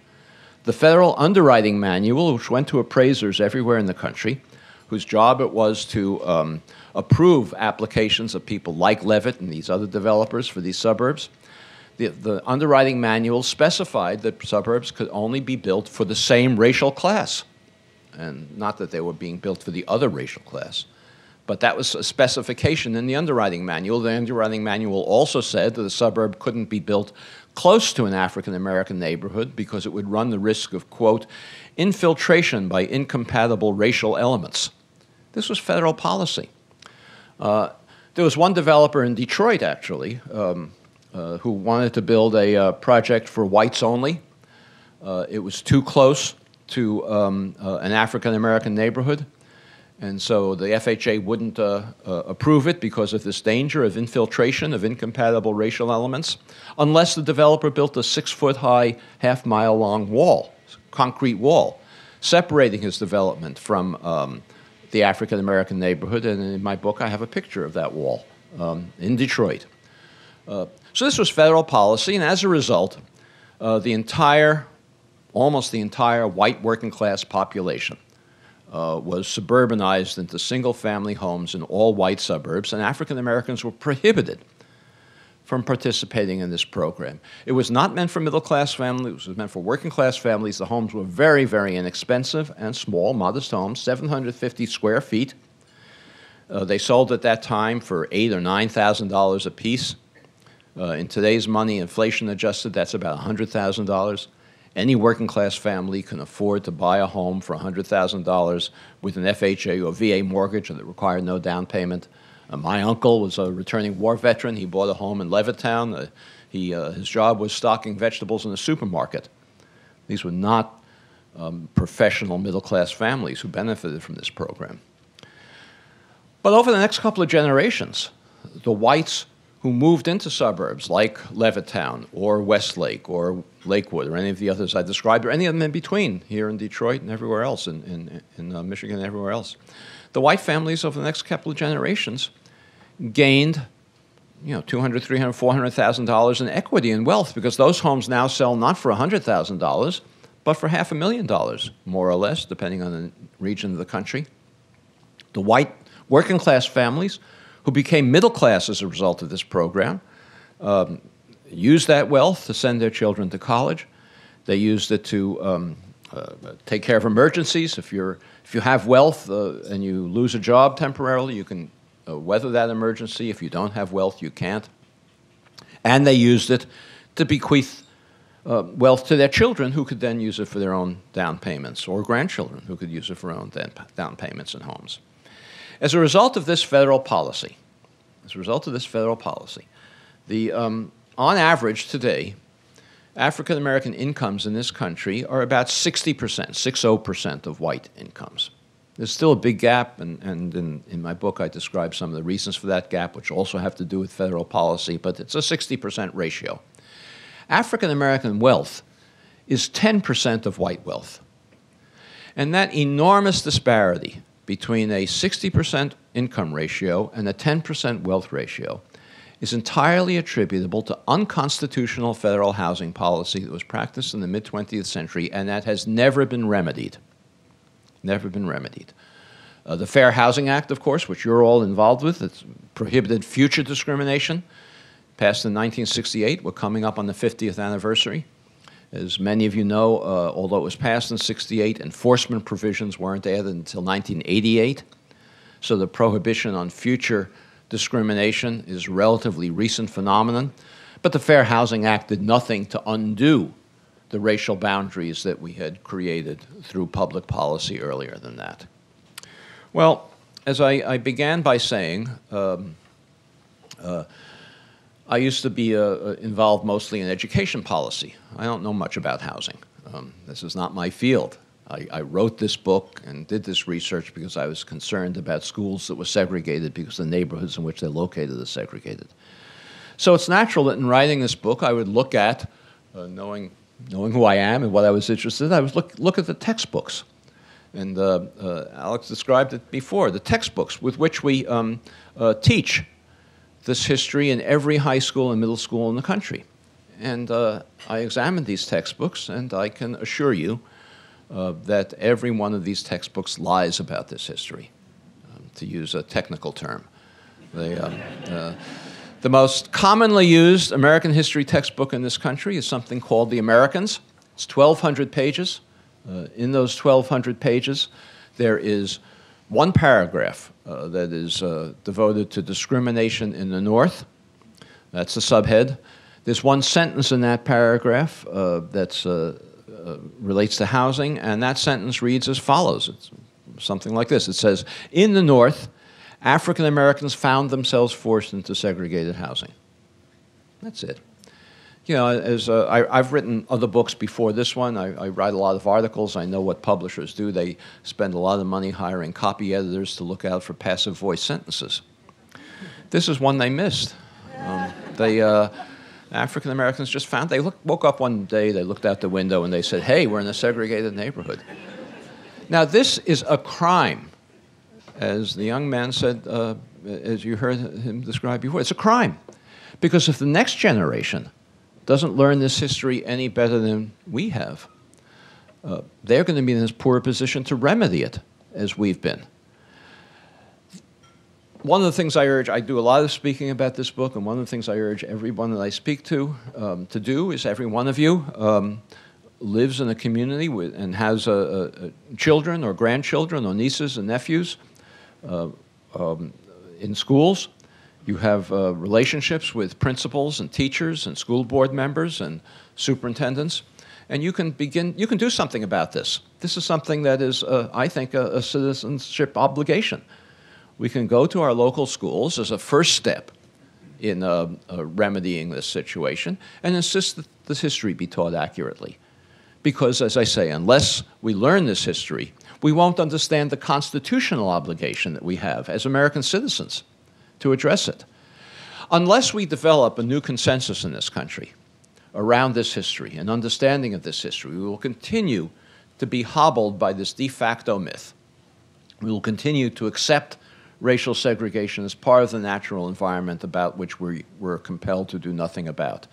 The federal underwriting manual, which went to appraisers everywhere in the country, whose job it was to approve applications of people like Levitt and these other developers for these suburbs, the underwriting manual specified that suburbs could only be built for the same racial class, and not that they were being built for the other racial class. But that was a specification in the underwriting manual. The underwriting manual also said that a suburb couldn't be built close to an African-American neighborhood because it would run the risk of, quote, infiltration by incompatible racial elements. This was federal policy. There was one developer in Detroit, actually, who wanted to build a project for whites only. It was too close to an African-American neighborhood. And so the FHA wouldn't approve it because of this danger of infiltration of incompatible racial elements, unless the developer built a 6-foot-high, half-mile-long wall, concrete wall, separating his development from the African-American neighborhood. And in my book, I have a picture of that wall in Detroit. So this was federal policy, and as a result, almost the entire white working-class population was suburbanized into single-family homes in all-white suburbs, and African Americans were prohibited from participating in this program. It was not meant for middle-class families. It was meant for working-class families. The homes were very, very inexpensive and small, modest homes, 750 square feet. They sold at that time for $8,000 or $9,000 apiece. In today's money, inflation-adjusted, that's about $100,000. Any working-class family can afford to buy a home for $100,000 with an FHA or VA mortgage that required no down payment. My uncle was a returning war veteran. He bought a home in Levittown. His job was stocking vegetables in a supermarket. These were not professional middle-class families who benefited from this program. But over the next couple of generations, the whites who moved into suburbs like Levittown or Westlake or Lakewood or any of the others I described, or any of them in between here in Detroit and everywhere else, in Michigan and everywhere else. The white families over the next couple of generations gained $200,000, $300,000, $400,000 in equity and wealth, because those homes now sell not for $100,000, but for $500,000, more or less, depending on the region of the country. The white working class families who became middle class as a result of this program used that wealth to send their children to college. They used it to take care of emergencies. If you have wealth and you lose a job temporarily, you can weather that emergency. If you don't have wealth, you can't. And they used it to bequeath wealth to their children, who could then use it for their own down payments, or grandchildren who could use it for their own down payments and homes. As a result of this federal policy, the on average today, African American incomes in this country are about 60%, 60% of white incomes. There's still a big gap, and in my book I describe some of the reasons for that gap, which also have to do with federal policy, but it's a 60% ratio. African American wealth is 10% of white wealth. And that enormous disparity between a 60% income ratio and a 10% wealth ratio is entirely attributable to unconstitutional federal housing policy that was practiced in the mid-20th century, and that has never been remedied. Never been remedied. The Fair Housing Act, of course, which you're all involved with, it's prohibited future discrimination, passed in 1968. We're coming up on the 50th anniversary. As many of you know, although it was passed in 68, enforcement provisions weren't added until 1988. So the prohibition on future discrimination is a relatively recent phenomenon. But the Fair Housing Act did nothing to undo the racial boundaries that we had created through public policy earlier than that. Well, as I began by saying, I used to be involved mostly in education policy. I don't know much about housing. This is not my field. I wrote this book and did this research because I was concerned about schools that were segregated because the neighborhoods in which they're located are segregated. So it's natural that in writing this book I would look at, knowing who I am and what I was interested in, I would look at the textbooks. And Alex described it before, the textbooks with which we teach this history in every high school and middle school in the country. And I examined these textbooks, and I can assure you that every one of these textbooks lies about this history, to use a technical term. The most commonly used American history textbook in this country is something called The Americans. It's 1,200 pages. In those 1,200 pages, there is one paragraph that is devoted to discrimination in the North. That's the subhead. There's one sentence in that paragraph that relates to housing, and that sentence reads as follows. It's something like this. It says, in the North, African Americans found themselves forced into segregated housing. That's it. You know, as I've written other books before this one. I write a lot of articles. I know what publishers do. They spend a lot of money hiring copy editors to look out for passive voice sentences. This is one they missed. African Americans just found, woke up one day, they looked out the window and they said, hey, we're in a segregated neighborhood. Now, this is a crime. As the young man said, as you heard him describe before, it's a crime. Because if the next generation doesn't learn this history any better than we have, they're going to be in as poor a position to remedy it as we've been. One of the things I urge, I do a lot of speaking about this book, and one of the things I urge everyone that I speak to do is every one of you lives in a community and has children or grandchildren or nieces and nephews in schools. You have relationships with principals and teachers and school board members and superintendents, and you can do something about this. This is something that is, I think, a citizenship obligation. We can go to our local schools as a first step in remedying this situation and insist that this history be taught accurately. Because, as I say, unless we learn this history, we won't understand the constitutional obligation that we have as American citizens to address it. Unless we develop a new consensus in this country around this history and understanding of this history, we will continue to be hobbled by this de facto myth. We will continue to accept racial segregation as part of the natural environment about which we're compelled to do nothing about.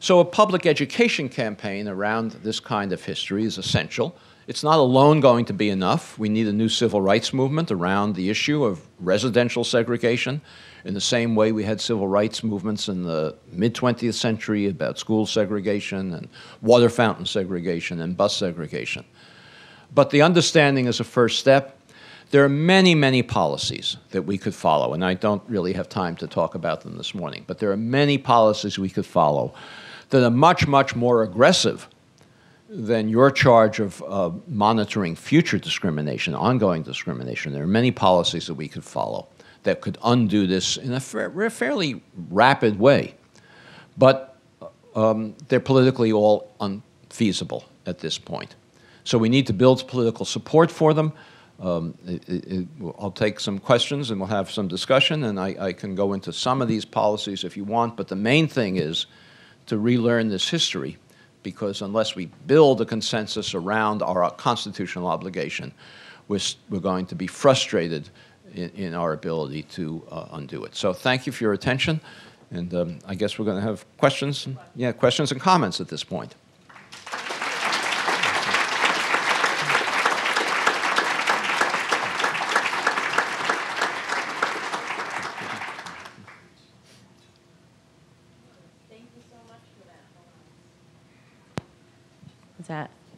So a public education campaign around this kind of history is essential. It's not alone going to be enough. We need a new civil rights movement around the issue of residential segregation in the same way we had civil rights movements in the mid-20th century about school segregation and water fountain segregation and bus segregation. But the understanding is a first step. There are many, many policies that we could follow, and I don't really have time to talk about them this morning, but there are many policies we could follow that are much, much more aggressive than your charge of monitoring future discrimination, ongoing discrimination. There are many policies that we could follow that could undo this in a fairly rapid way. But they're politically all unfeasible at this point. So we need to build political support for them. I'll take some questions and we'll have some discussion, and I can go into some of these policies if you want, but the main thing is to relearn this history, because unless we build a consensus around our constitutional obligation, we're going to be frustrated in our ability to undo it. So thank you for your attention, and I guess we're going to have questions. Yeah, questions and comments at this point.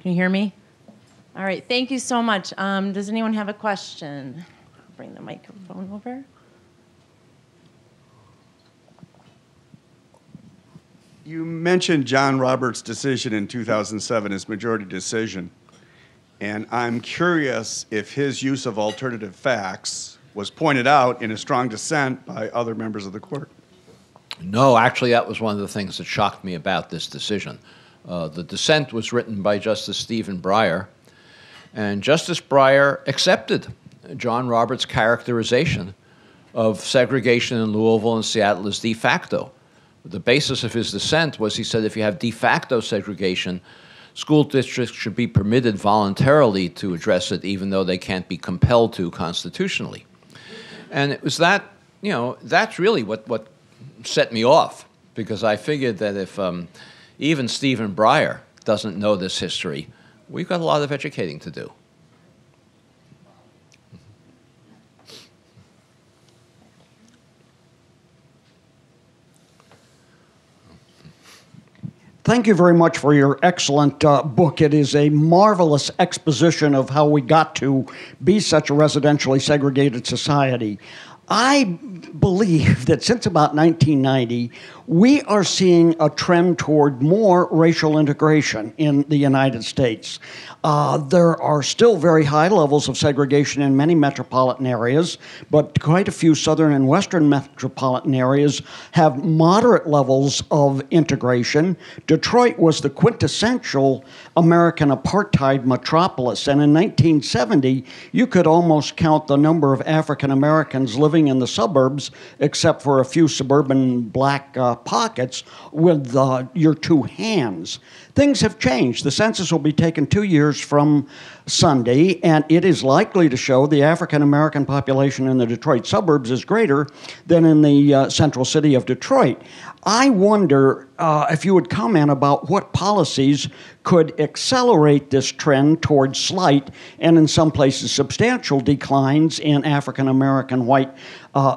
Can you hear me? All right, thank you so much. Does anyone have a question? I'll bring the microphone over. You mentioned John Roberts' decision in 2007 as majority decision, and I'm curious if his use of alternative facts was pointed out in a strong dissent by other members of the court. No, actually, that was one of the things that shocked me about this decision. The dissent was written by Justice Stephen Breyer, and Justice Breyer accepted John Roberts' characterization of segregation in Louisville and Seattle as de facto. The basis of his dissent was, he said, if you have de facto segregation, school districts should be permitted voluntarily to address it, even though they can't be compelled to constitutionally. And it was that, you know, that's really what set me off, because I figured that if even Stephen Breyer doesn't know this history, we've got a lot of educating to do. Thank you very much for your excellent book. It is a marvelous exposition of how we got to be such a residentially segregated society. I believe that since about 1990, we are seeing a trend toward more racial integration in the United States. There are still very high levels of segregation in many metropolitan areas, but quite a few southern and western metropolitan areas have moderate levels of integration. Detroit was the quintessential American apartheid metropolis, and in 1970, you could almost count the number of African Americans living in the suburbs, except for a few suburban black pockets, with your two hands. Things have changed. The census will be taken 2 years from Sunday, and it is likely to show the African American population in the Detroit suburbs is greater than in the central city of Detroit. I wonder if you would comment about what policies could accelerate this trend towards slight and in some places substantial declines in African American white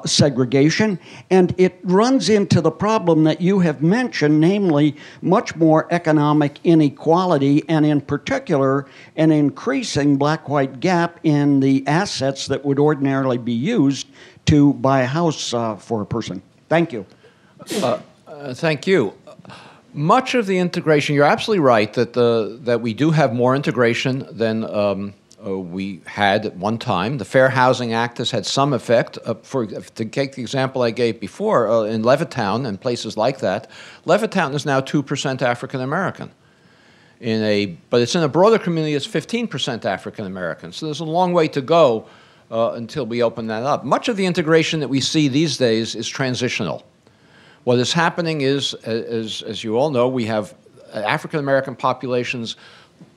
segregation. And it runs into the problem that you have mentioned, namely much more economic inequality, and in particular an increasing black-white gap in the assets that would ordinarily be used to buy a house for a person. Thank you. Thank you. Much of the integration, you're absolutely right that we do have more integration than we had at one time. The Fair Housing Act has had some effect. To take the example I gave before, in Levittown and places like that, Levittown is now 2% African American. But it's in a broader community, it's 15% African American. So there's a long way to go until we open that up. Much of the integration that we see these days is transitional. What is happening is, as you all know, we have African American populations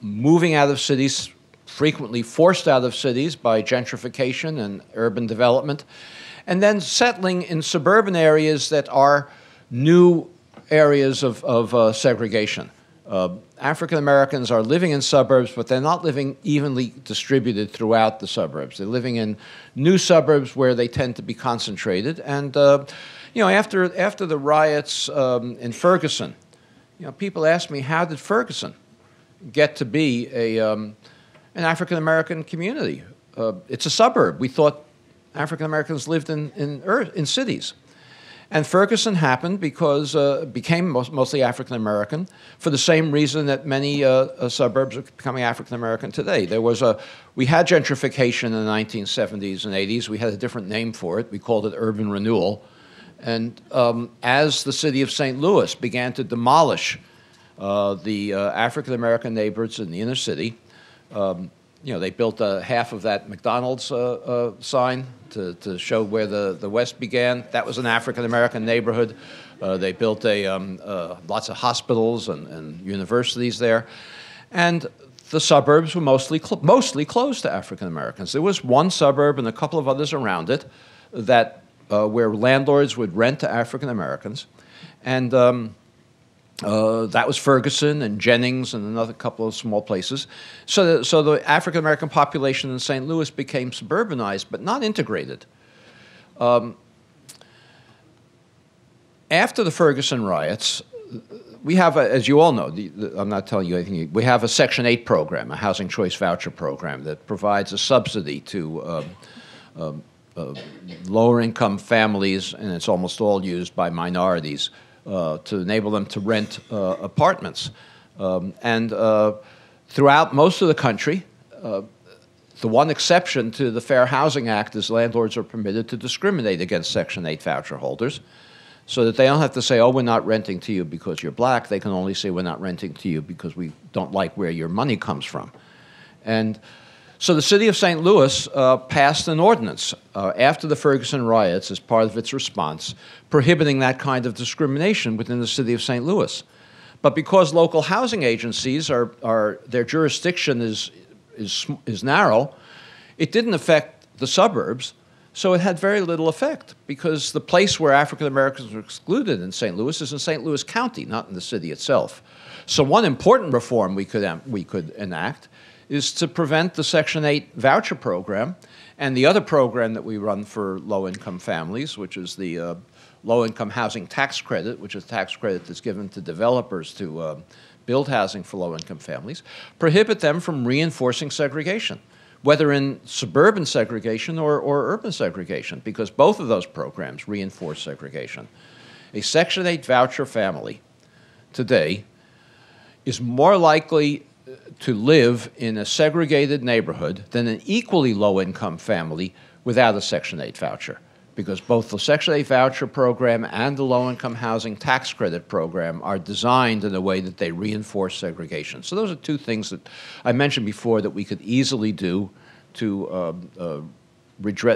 moving out of cities, frequently forced out of cities by gentrification and urban development, and then settling in suburban areas that are new areas of segregation. African Americans are living in suburbs, but they're not living evenly distributed throughout the suburbs. They're living in new suburbs where they tend to be concentrated. And you know, after the riots in Ferguson, you know, people ask me, how did Ferguson get to be an African American community? It's a suburb. We thought African Americans lived in cities. And Ferguson happened because it became mostly African American for the same reason that many suburbs are becoming African American today. We had gentrification in the 1970s and 80s. We had a different name for it. We called it urban renewal. And as the city of St. Louis began to demolish the African-American neighborhoods in the inner city, they built half of that McDonald's sign to show where the West began. That was an African-American neighborhood. They built lots of hospitals and universities there. And the suburbs were mostly closed to African-Americans. There was one suburb and a couple of others around it that where landlords would rent to African-Americans. And that was Ferguson and Jennings and another couple of small places. So the African-American population in St. Louis became suburbanized, but not integrated. After the Ferguson riots, we have, as you all know, I'm not telling you anything, we have a Section 8 program, a housing choice voucher program that provides a subsidy to lower-income families, and it's almost all used by minorities, to enable them to rent apartments. Throughout most of the country, the one exception to the Fair Housing Act is landlords are permitted to discriminate against Section 8 voucher holders, so that they don't have to say, oh, we're not renting to you because you're black. They can only say, we're not renting to you because we don't like where your money comes from. And so the city of St. Louis passed an ordinance after the Ferguson riots as part of its response, prohibiting that kind of discrimination within the city of St. Louis. But because local housing agencies their jurisdiction is narrow, it didn't affect the suburbs. So it had very little effect because the place where African Americans were excluded in St. Louis is in St. Louis County, not in the city itself. So one important reform we could enact is to prevent the Section 8 voucher program and the other program that we run for low-income families, which is the low-income housing tax credit, which is a tax credit that's given to developers to build housing for low-income families, prohibit them from reinforcing segregation, whether in suburban segregation or urban segregation, because both of those programs reinforce segregation. A Section 8 voucher family today is more likely to live in a segregated neighborhood than an equally low-income family without a Section 8 voucher, because both the Section 8 voucher program and the low-income housing tax credit program are designed in a way that they reinforce segregation. So those are two things that I mentioned before that we could easily do to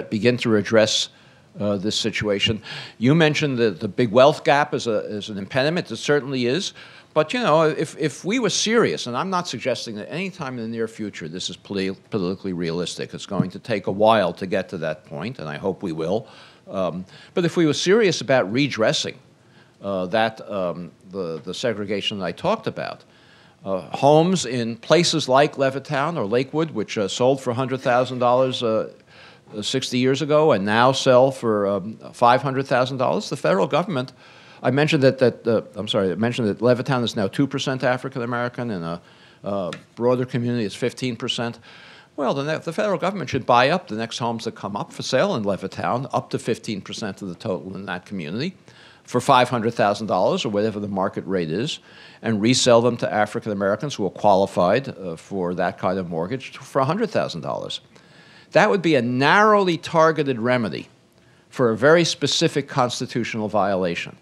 begin to redress this situation. You mentioned the big wealth gap as an impediment. It certainly is. But, if we were serious, and I'm not suggesting that any time in the near future this is politically realistic. It's going to take a while to get to that point, and I hope we will. But if we were serious about redressing the segregation that I talked about, homes in places like Levittown or Lakewood, which sold for $100,000 60 years ago and now sell for $500,000, the federal government. I mentioned that Levittown is now 2% African American, and a broader community is 15%. Well, the federal government should buy up the next homes that come up for sale in Levittown, up to 15% of the total in that community, for $500,000 or whatever the market rate is, and resell them to African Americans who are qualified for that kind of mortgage for $100,000. That would be a narrowly targeted remedy for a very specific constitutional violation.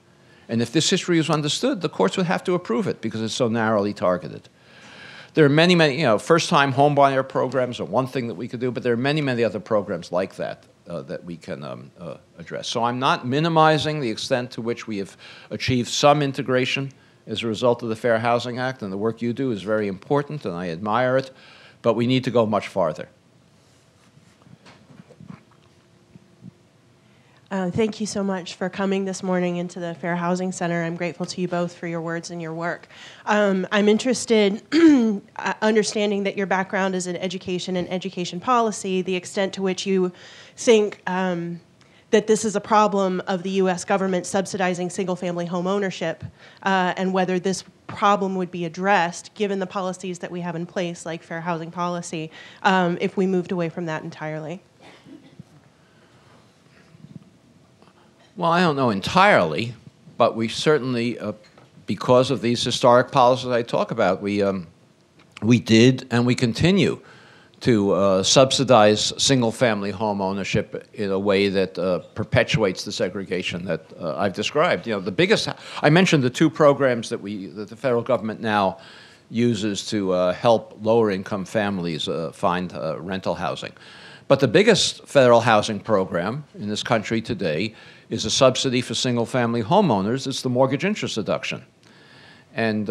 And if this history is understood, the courts would have to approve it because it's so narrowly targeted. There are many, first-time home buyer programs are one thing that we could do, but there are many, many other programs like that that we can address. So I'm not minimizing the extent to which we have achieved some integration as a result of the Fair Housing Act, and the work you do is very important, and I admire it, but we need to go much farther. Thank you so much for coming this morning into the Fair Housing Center. I'm grateful to you both for your words and your work. I'm interested in understanding that your background is in education and education policy, the extent to which you think that this is a problem of the U.S. government subsidizing single-family home ownership, and whether this problem would be addressed, given the policies that we have in place, like fair housing policy, if we moved away from that entirely. Well, I don't know entirely, but we certainly, because of these historic policies I talk about, we did and we continue to subsidize single-family home ownership in a way that perpetuates the segregation that I've described. You know, the biggest, I mentioned the two programs that the federal government now uses to help lower-income families find rental housing. But the biggest federal housing program in this country today is a subsidy for single-family homeowners. It's the mortgage interest deduction. And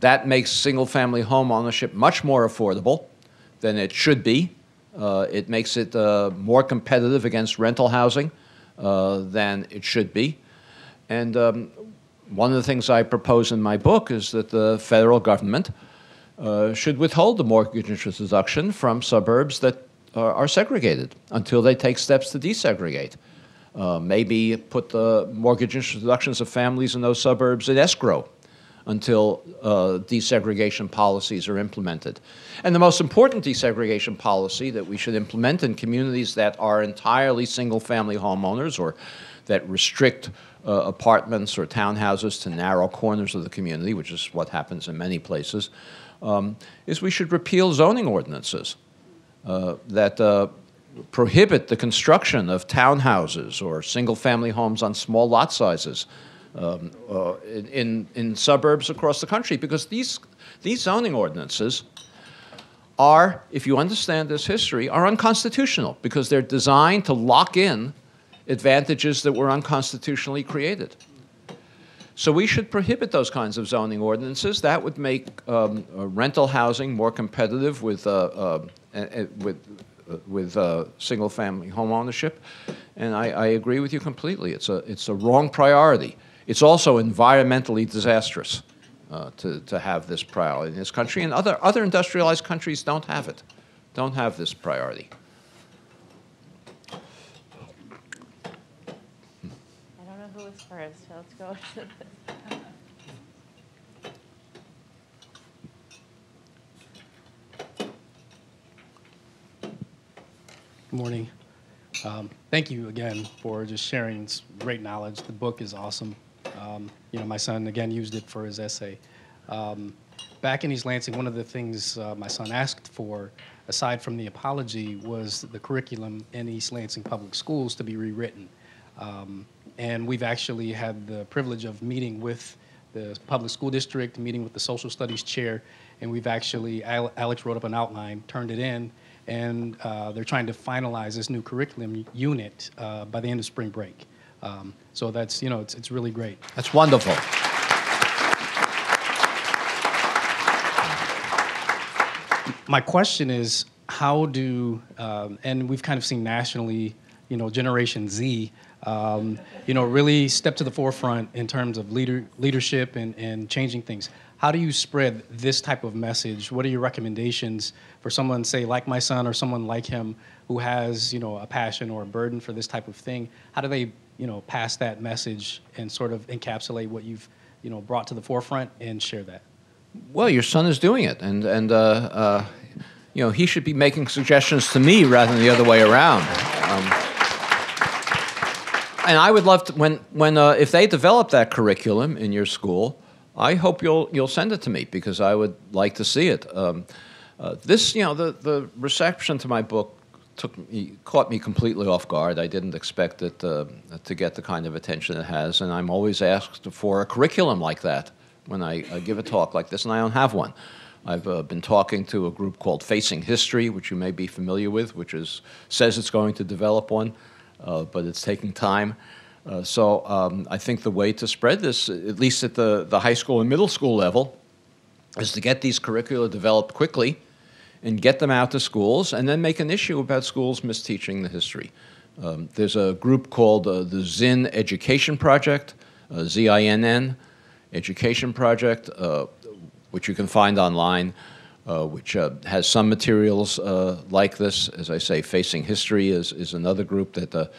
that makes single-family home ownership much more affordable than it should be. It makes it more competitive against rental housing than it should be. And one of the things I propose in my book is that the federal government should withhold the mortgage interest deduction from suburbs that are segregated until they take steps to desegregate. Maybe put the mortgage interest deductions of families in those suburbs in escrow until desegregation policies are implemented. And the most important desegregation policy that we should implement in communities that are entirely single-family homeowners or that restrict apartments or townhouses to narrow corners of the community, which is what happens in many places, is we should repeal zoning ordinances that prohibit the construction of townhouses or single-family homes on small lot sizes in suburbs across the country, because these zoning ordinances are, if you understand this history, are unconstitutional because they're designed to lock in advantages that were unconstitutionally created. So we should prohibit those kinds of zoning ordinances. That would make rental housing more competitive with single-family home ownership, and I agree with you completely. It's a wrong priority. It's also environmentally disastrous to have this priority in this country, and other industrialized countries don't have it, don't have this priority. I don't know who was first, so let's go to this. Good morning. Thank you again for just sharing great knowledge. The book is awesome. You know, my son, again, used it for his essay. Back in East Lansing, one of the things my son asked for, aside from the apology, was the curriculum in East Lansing Public Schools to be rewritten. And we've actually had the privilege of meeting with the public school district, meeting with the social studies chair, and we've actually, Alex wrote up an outline, turned it in, and they're trying to finalize this new curriculum unit by the end of spring break. So that's, you know, it's really great. That's wonderful. My question is, how do, and we've kind of seen nationally, you know, Generation Z, you know, really step to the forefront in terms of leadership and changing things. How do you spread this type of message? What are your recommendations for someone, say, like my son or someone like him who has, you know, a passion or a burden for this type of thing? How do they, you know, pass that message and sort of encapsulate what you've, you know, brought to the forefront and share that? Well, your son is doing it, and you know, he should be making suggestions to me rather than the other way around. And I would love to, when if they develop that curriculum in your school, I hope you'll send it to me because I would like to see it. This, you know, the reception to my book caught me completely off guard. I didn't expect it to get the kind of attention it has, and I'm always asked for a curriculum like that when I give a talk like this, and I don't have one. I've been talking to a group called Facing History, which you may be familiar with, which says it's going to develop one, but it's taking time. So I think the way to spread this, at least at the high school and middle school level, is to get these curricula developed quickly and get them out to schools, and then make an issue about schools misteaching the history. There's a group called the Zinn Education Project, Z-I-N-N, Education Project, which you can find online, which has some materials like this. As I say, Facing History is another group that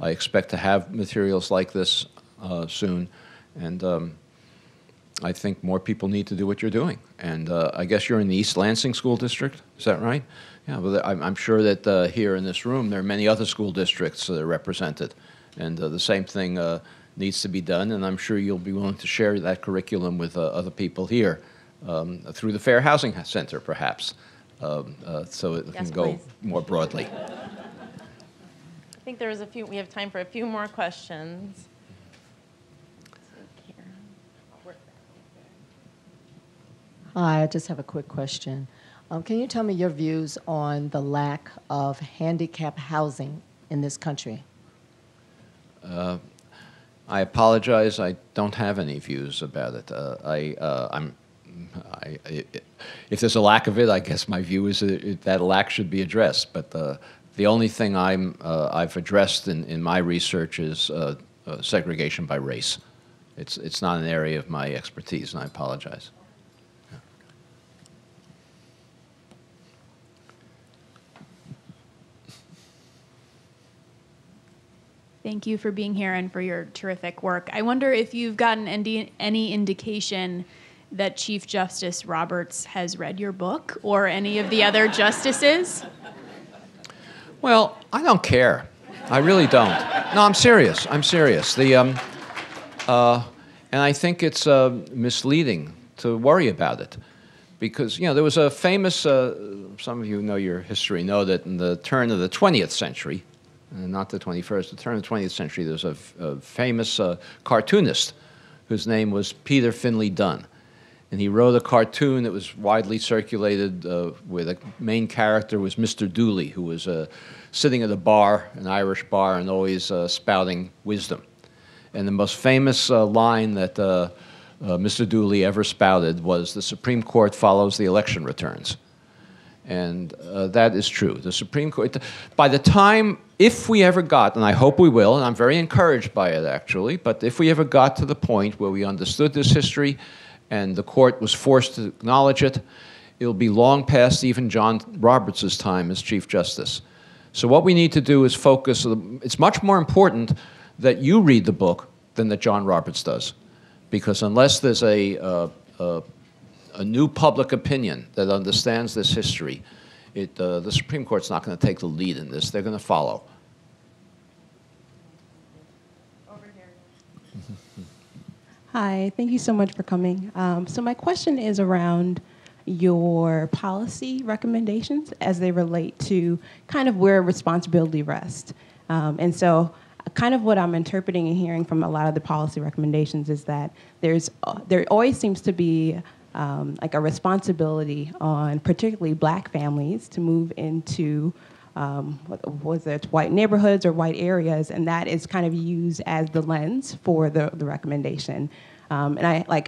I expect to have materials like this soon. And I think more people need to do what you're doing. And I guess you're in the East Lansing School District, is that right? Yeah, well, I'm sure that here in this room there are many other school districts that are represented. And the same thing needs to be done, and I'm sure you'll be willing to share that curriculum with other people here through the Fair Housing Center, perhaps. so it Yes, can go please. more broadly. I think there was a few. We have time for a few more questions. Hi, I just have a quick question. Can you tell me your views on the lack of handicap housing in this country? I apologize. I don't have any views about it. If there's a lack of it, I guess my view is that lack should be addressed. But the only thing I've addressed in my research is segregation by race. It's not an area of my expertise, and I apologize. Thank you for being here and for your terrific work. I wonder if you've gotten any indication that Chief Justice Roberts has read your book or any of the other justices? Well, I don't care. I really don't. No, I'm serious. I'm serious. And I think it's misleading to worry about it, because there was a famous. Some of you know your history know that in the turn of the 20th century. Not the 21st, the turn of the 20th century, there's a famous cartoonist whose name was Peter Finley Dunn. And he wrote a cartoon that was widely circulated where the main character was Mr. Dooley, who was sitting at a bar, an Irish bar, and always spouting wisdom. And the most famous line that Mr. Dooley ever spouted was, "The Supreme Court follows the election returns." And that is true. The Supreme Court, by the time, if we ever got, and I hope we will, and I'm very encouraged by it actually, but if we ever got to the point where we understood this history and the court was forced to acknowledge it, it'll be long past even John Roberts' time as Chief Justice. So what we need to do is focus. It's much more important that you read the book than that John Roberts does, because unless there's a new public opinion that understands this history, the Supreme Court's not going to take the lead in this. They're going to follow. Over here. Hi, thank you so much for coming. So my question is around your policy recommendations as they relate to kind of where responsibility rests. And so kind of what I'm interpreting and hearing from a lot of the policy recommendations is that there always seems to be like a responsibility on particularly Black families to move into whether it's white neighborhoods or white areas, and that is kind of used as the lens for the recommendation. And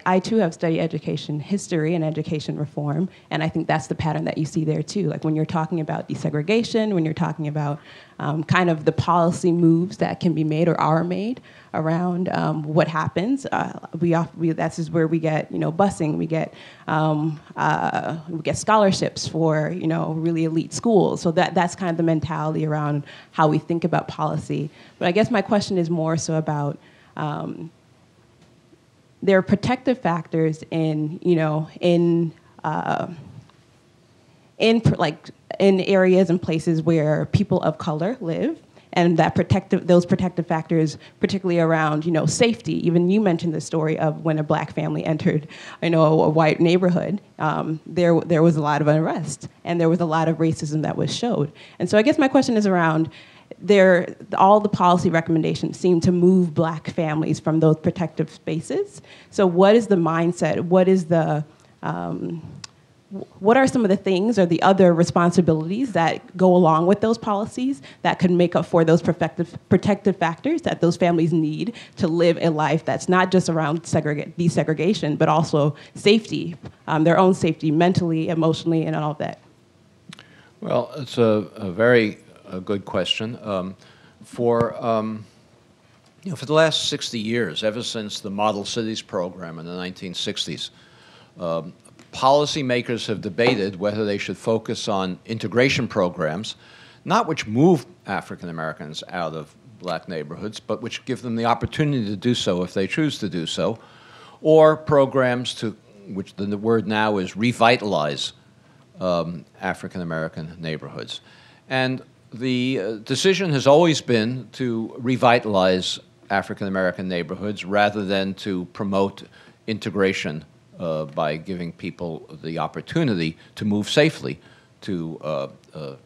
I too have studied education history and education reform, and I think that's the pattern that you see there too. Like when you're talking about desegregation, when you're talking about kind of the policy moves that can be made or are made around what happens, that's is where we get busing, we get scholarships for really elite schools. So that's kind of the mentality around how we think about policy. But I guess my question is more so about there are protective factors in areas and places where people of color live, and those protective factors, particularly around safety. Even you mentioned the story of when a Black family entered a white neighborhood. There was a lot of unrest, and there was a lot of racism that was showed. And so I guess my question is around all the policy recommendations seem to move Black families from those protective spaces. So what is the mindset? What are some of the things or the other responsibilities that go along with those policies that could make up for those protective factors that those families need to live a life that's not just around desegregation, but also safety, their own safety mentally, emotionally, and all of that? Well, it's a very good question. For the last 60 years, ever since the Model Cities program in the 1960s, policymakers have debated whether they should focus on integration programs, not which move African Americans out of Black neighborhoods, but which give them the opportunity to do so if they choose to do so, or programs which the word now is revitalize African American neighborhoods. And the decision has always been to revitalize African American neighborhoods rather than to promote integration by giving people the opportunity to move safely to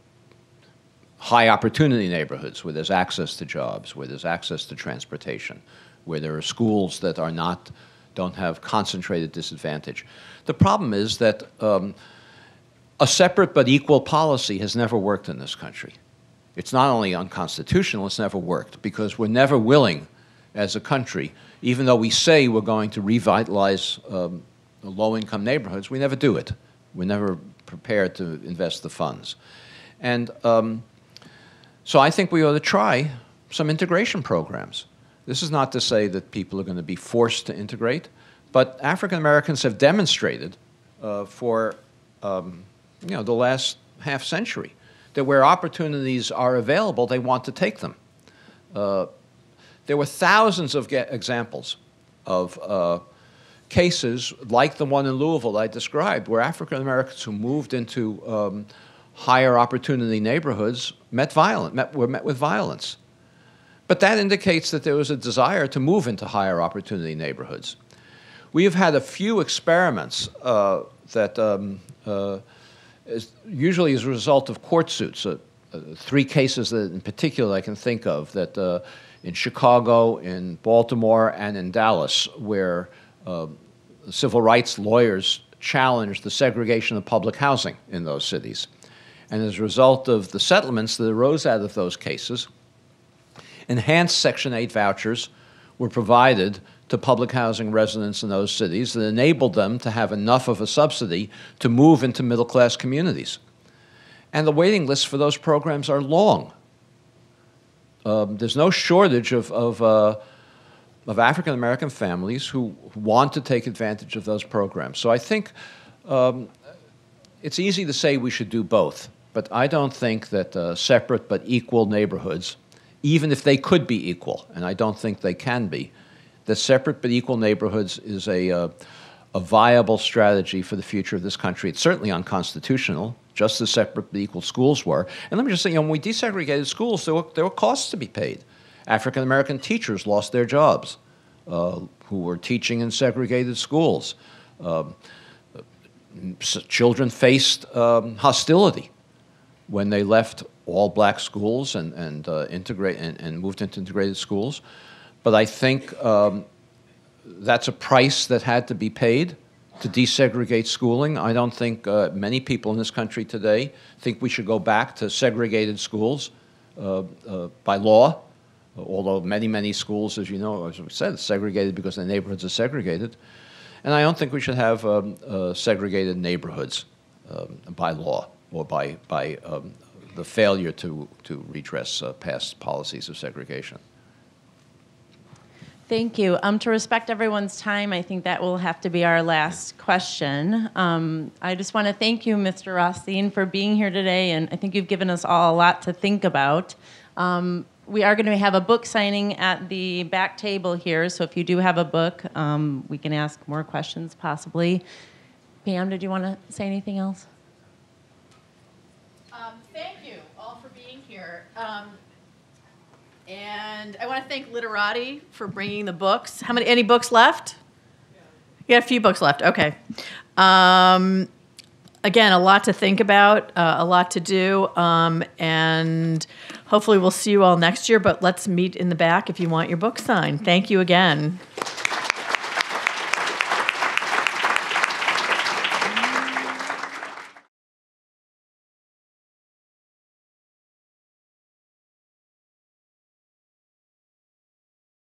high opportunity neighborhoods where there's access to jobs, where there's access to transportation, where there are schools that don't have concentrated disadvantage. The problem is that a separate but equal policy has never worked in this country. It's not only unconstitutional, it's never worked, because we're never willing as a country, even though we say we're going to revitalize low-income neighborhoods, we never do it. We're never prepared to invest the funds. And so I think we ought to try some integration programs. This is not to say that people are going to be forced to integrate, but African Americans have demonstrated for the last half century that where opportunities are available, they want to take them. There were thousands of examples of cases like the one in Louisville I described, where African Americans who moved into higher opportunity neighborhoods were met with violence. But that indicates that there was a desire to move into higher opportunity neighborhoods. We have had a few experiments that usually as a result of court suits. 3 cases that in particular I can think of, that in Chicago, in Baltimore, and in Dallas, where civil rights lawyers challenged the segregation of public housing in those cities. And as a result of the settlements that arose out of those cases, enhanced Section 8 vouchers were provided to public housing residents in those cities that enabled them to have enough of a subsidy to move into middle-class communities. And the waiting lists for those programs are long. There's no shortage of African-American families who want to take advantage of those programs. So I think it's easy to say we should do both, but I don't think that separate but equal neighborhoods, even if they could be equal, and I don't think they can be, that separate but equal neighborhoods is a viable strategy for the future of this country. It's certainly unconstitutional, just as separate but equal schools were. And let me just say, when we desegregated schools, there were costs to be paid. African-American teachers lost their jobs who were teaching in segregated schools. Children faced hostility when they left all black schools and moved into integrated schools. But I think that's a price that had to be paid to desegregate schooling. I don't think many people in this country today think we should go back to segregated schools by law, although many schools, as you know, as we said, are segregated because the neighborhoods are segregated. And I don't think we should have segregated neighborhoods by law or by the failure to redress past policies of segregation. Thank you. To respect everyone's time, I think that will have to be our last question. I just want to thank you, Mr. Rothstein, for being here today, and I think you've given us all a lot to think about. We are going to have a book signing at the back table here, so if you do have a book, we can ask more questions possibly. Pam, did you want to say anything else? Thank you all for being here. And I want to thank Literati for bringing the books. Any books left? You got a few books left. Okay. Again, a lot to think about, a lot to do, and hopefully we'll see you all next year, but let's meet in the back if you want your book signed. Thank you again.